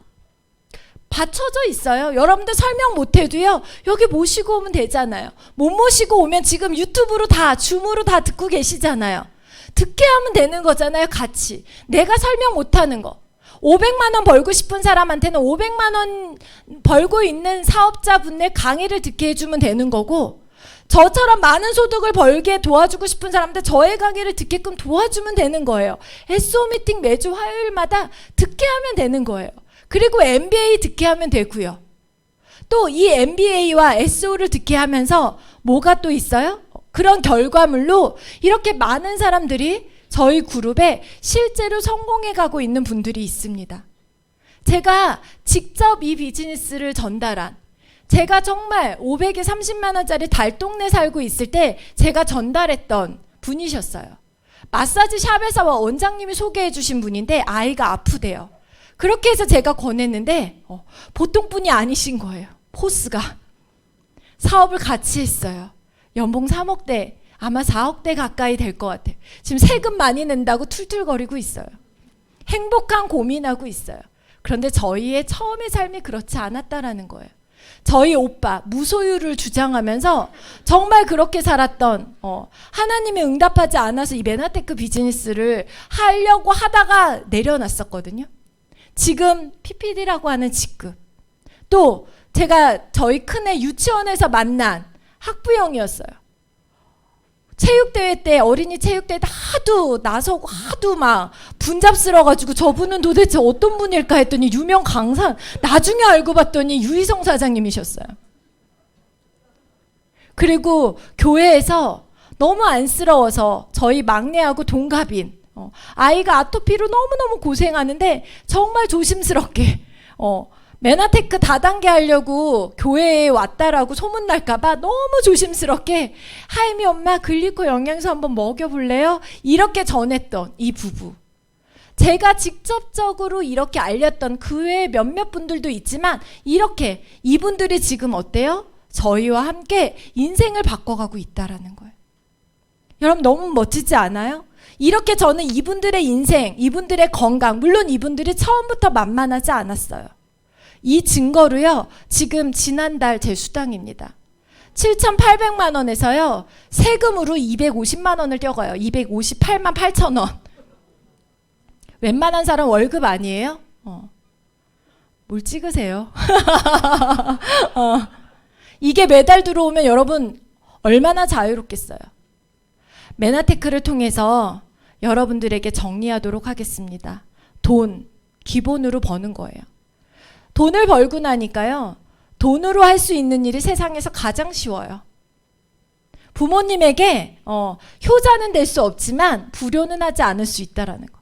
받쳐져 있어요. 여러분들 설명 못해도요, 여기 모시고 오면 되잖아요. 못 모시고 오면 지금 유튜브로 다, 줌으로 다 듣고 계시잖아요. 듣게 하면 되는 거잖아요. 같이 내가 설명 못하는 거, 500만 원 벌고 싶은 사람한테는 500만 원 벌고 있는 사업자분의 강의를 듣게 해주면 되는 거고, 저처럼 많은 소득을 벌게 도와주고 싶은 사람한테 저의 강의를 듣게끔 도와주면 되는 거예요. SO 미팅 매주 화요일마다 듣게 하면 되는 거예요. 그리고 MBA 듣게 하면 되고요. 또 이 MBA와 SO를 듣게 하면서 뭐가 또 있어요? 그런 결과물로 이렇게 많은 사람들이 저희 그룹에 실제로 성공해 가고 있는 분들이 있습니다. 제가 직접 이 비즈니스를 전달한, 제가 정말 500에 30만 원짜리 달동네 살고 있을 때 제가 전달했던 분이셨어요. 마사지 샵에서 원장님이 소개해 주신 분인데 아이가 아프대요. 그렇게 해서 제가 권했는데 보통 분이 아니신 거예요. 포스가. 사업을 같이 했어요. 연봉 3억대, 아마 4억대 가까이 될 것 같아요. 지금 세금 많이 낸다고 툴툴거리고 있어요. 행복한 고민하고 있어요. 그런데 저희의 처음의 삶이 그렇지 않았다라는 거예요. 저희 오빠 무소유를 주장하면서 정말 그렇게 살았던, 하나님이 응답하지 않아서 이 메나테크 비즈니스를 하려고 하다가 내려놨었거든요. 지금 PPD라고 하는 직급, 또 제가 저희 큰애 유치원에서 만난 학부형이었어요. 체육대회 때, 어린이 체육대회 때 하도 나서고 하도 막 분잡스러워가지고 저분은 도대체 어떤 분일까 했더니 유명 강사, 나중에 알고 봤더니 유희성 사장님이셨어요. 그리고 교회에서 너무 안쓰러워서 저희 막내하고 동갑인 아이가 아토피로 너무너무 고생하는데 정말 조심스럽게 메나테크 다단계 하려고 교회에 왔다라고 소문날까봐 너무 조심스럽게, 하임이 엄마 글리코 영양소 한번 먹여볼래요? 이렇게 전했던 이 부부, 제가 직접적으로 이렇게 알렸던 그 외에 몇몇 분들도 있지만, 이렇게 이분들이 지금 어때요? 저희와 함께 인생을 바꿔가고 있다라는 거예요. 여러분 너무 멋지지 않아요? 이렇게 저는 이분들의 인생, 이분들의 건강, 물론 이분들이 처음부터 만만하지 않았어요. 이 증거로요, 지금 지난달 제 수당입니다. 7,800만 원에서요, 세금으로 250만 원을 떼어가요. 258만 8천 원. 웬만한 사람 월급 아니에요? 뭘 찍으세요? 이게 매달 들어오면 여러분 얼마나 자유롭겠어요. 메나테크를 통해서 여러분들에게 정리하도록 하겠습니다. 돈, 기본으로 버는 거예요. 돈을 벌고 나니까요, 돈으로 할 수 있는 일이 세상에서 가장 쉬워요. 부모님에게 효자는 될 수 없지만 불효는 하지 않을 수 있다라는 거.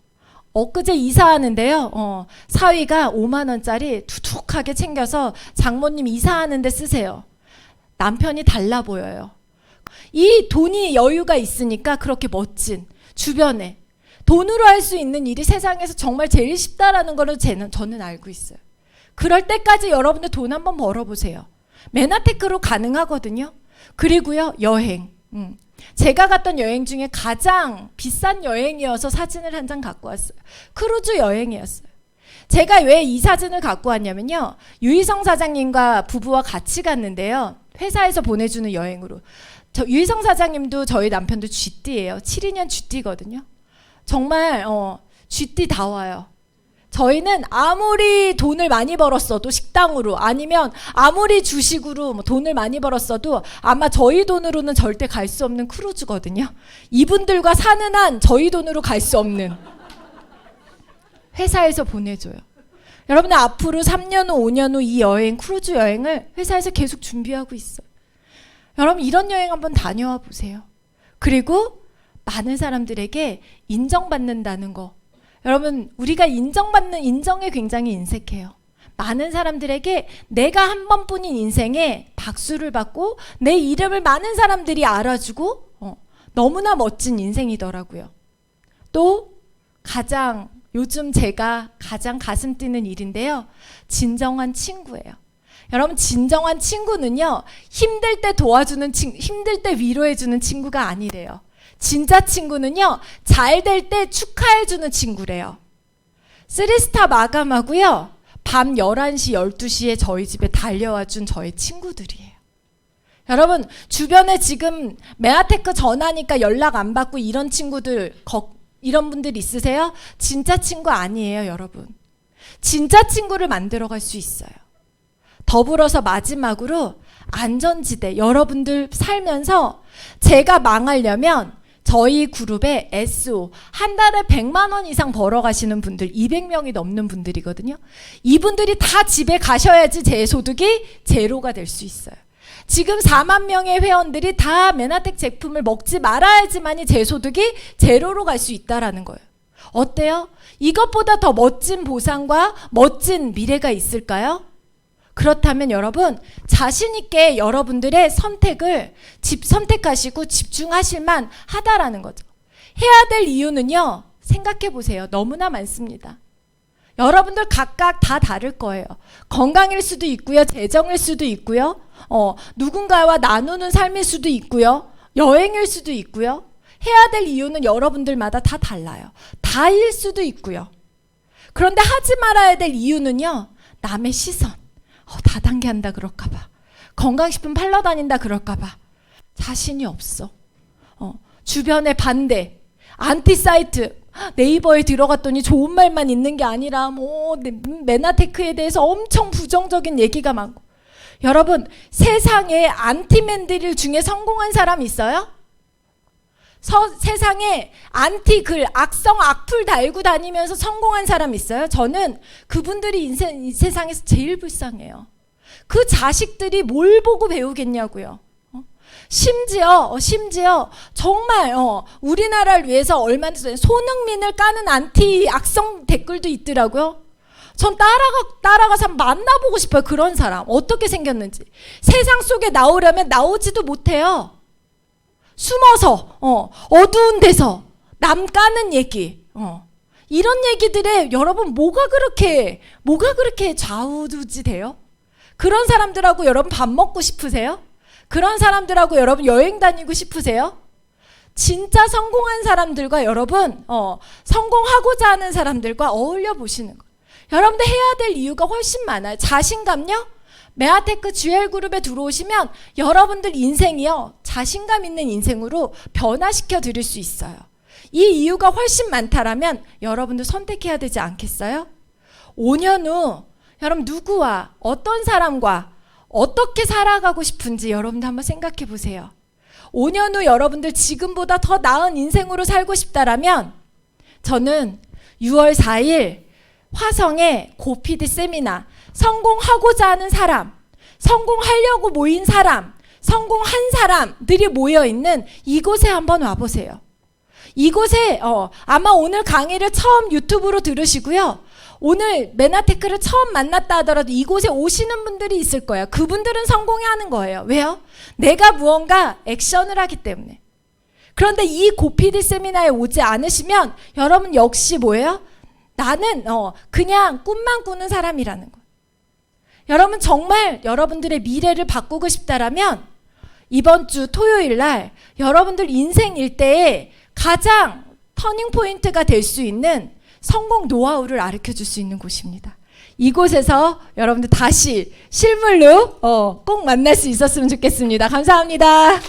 엊그제 이사하는데요. 사위가 5만 원짜리 두둑하게 챙겨서 장모님 이사하는데 쓰세요. 남편이 달라 보여요. 이 돈이 여유가 있으니까 그렇게 멋진 주변에 돈으로 할 수 있는 일이 세상에서 정말 제일 쉽다라는 거를 저는 알고 있어요. 그럴 때까지 여러분들 돈 한번 벌어보세요. 메나테크로 가능하거든요. 그리고요, 여행. 제가 갔던 여행 중에 가장 비싼 여행이어서 사진을 한 장 갖고 왔어요. 크루즈 여행이었어요. 제가 왜 이 사진을 갖고 왔냐면요. 유희성 사장님과 부부와 같이 갔는데요. 회사에서 보내주는 여행으로. 유희성 사장님도 저희 남편도 쥐띠예요. 7인년 쥐띠거든요. 정말 쥐띠다워요. 저희는 아무리 돈을 많이 벌었어도 식당으로 아니면 아무리 주식으로 돈을 많이 벌었어도 아마 저희 돈으로는 절대 갈 수 없는 크루즈거든요. 이분들과 사는 한 저희 돈으로 갈 수 없는 회사에서 보내줘요. 여러분들 앞으로 3년 후 5년 후 이 여행 크루즈 여행을 회사에서 계속 준비하고 있어요. 여러분 이런 여행 한번 다녀와 보세요. 그리고 많은 사람들에게 인정받는다는 거. 여러분 우리가 인정받는 인정에 굉장히 인색해요. 많은 사람들에게 내가 한 번뿐인 인생에 박수를 받고 내 이름을 많은 사람들이 알아주고 너무나 멋진 인생이더라고요. 또 요즘 제가 가장 가슴 뛰는 일인데요. 진정한 친구예요. 여러분 진정한 친구는요. 힘들 때 도와주는 힘들 때 위로해주는 친구가 아니래요. 진짜 친구는요. 잘 될 때 축하해주는 친구래요. 3스타 마감하고요. 밤 11시 12시에 저희 집에 달려와준 저의 친구들이에요. 여러분 주변에 지금 메아테크 전화니까 연락 안 받고 이런 친구들 이런 분들 있으세요? 진짜 친구 아니에요 여러분. 진짜 친구를 만들어갈 수 있어요. 더불어서 마지막으로 안전지대. 여러분들 살면서 제가 망하려면 저희 그룹에 SO 한 달에 100만 원 이상 벌어가시는 분들 200명이 넘는 분들이거든요. 이분들이 다 집에 가셔야지 제 소득이 제로가 될 수 있어요. 지금 4만 명의 회원들이 다 메나텍 제품을 먹지 말아야지만이 제 소득이 제로로 갈 수 있다라는 거예요. 어때요? 이것보다 더 멋진 보상과 멋진 미래가 있을까요? 그렇다면 여러분 자신 있게 여러분들의 선택을 선택하시고 집중하실만 하다라는 거죠. 해야 될 이유는요. 생각해 보세요. 너무나 많습니다. 여러분들 각각 다 다를 거예요. 건강일 수도 있고요. 재정일 수도 있고요. 누군가와 나누는 삶일 수도 있고요. 여행일 수도 있고요. 해야 될 이유는 여러분들마다 다 달라요. 다일 수도 있고요. 그런데 하지 말아야 될 이유는요. 남의 시선. 다단계한다 그럴까봐. 건강식품 팔러 다닌다 그럴까봐. 자신이 없어. 주변에 반대. 안티 사이트. 네이버에 들어갔더니 좋은 말만 있는 게 아니라 메나테크에 대해서 엄청 부정적인 얘기가 많고. 여러분 세상에 안티맨들 중에 성공한 사람 있어요? 세상에 안티글 악성 악플 달고 다니면서 성공한 사람 있어요? 저는 그분들이 이 세상에서 제일 불쌍해요. 그 자식들이 뭘 보고 배우겠냐고요. 심지어 정말 우리나라를 위해서 얼마나 전에 손흥민을 까는 안티 악성 댓글도 있더라고요. 전 따라가서 만나보고 싶어요. 그런 사람 어떻게 생겼는지. 세상 속에 나오려면 나오지도 못해요. 숨어서 어두운 데서 남 까는 얘기 이런 얘기들에 여러분 뭐가 그렇게 좌우지돼요? 그런 사람들하고 여러분 밥 먹고 싶으세요? 그런 사람들하고 여러분 여행 다니고 싶으세요? 진짜 성공한 사람들과 여러분 성공하고자 하는 사람들과 어울려 보시는 거예요. 여러분들 해야 될 이유가 훨씬 많아요. 자신감요? 메아테크 GL그룹에 들어오시면 여러분들 인생이요 자신감 있는 인생으로 변화시켜 드릴 수 있어요. 이 이유가 훨씬 많다라면 여러분들 선택해야 되지 않겠어요? 5년 후 여러분 누구와 어떤 사람과 어떻게 살아가고 싶은지 여러분들 한번 생각해 보세요. 5년 후 여러분들 지금보다 더 나은 인생으로 살고 싶다라면 저는 6월 4일 화성의 고피디 세미나 성공하고자 하는 사람, 성공하려고 모인 사람, 성공한 사람들이 모여있는 이곳에 한번 와보세요. 이곳에 아마 오늘 강의를 처음 유튜브로 들으시고요. 오늘 메나테크를 처음 만났다 하더라도 이곳에 오시는 분들이 있을 거예요. 그분들은 성공해 하는 거예요. 왜요? 내가 무언가 액션을 하기 때문에. 그런데 이 고피디 세미나에 오지 않으시면 여러분 역시 뭐예요? 나는 그냥 꿈만 꾸는 사람이라는 거. 여러분 정말 여러분들의 미래를 바꾸고 싶다라면 이번 주 토요일 날 여러분들 인생 일대에 가장 터닝 포인트가 될 수 있는 성공 노하우를 가르쳐 줄 수 있는 곳입니다. 이곳에서 여러분들 다시 실물로 꼭 만날 수 있었으면 좋겠습니다. 감사합니다.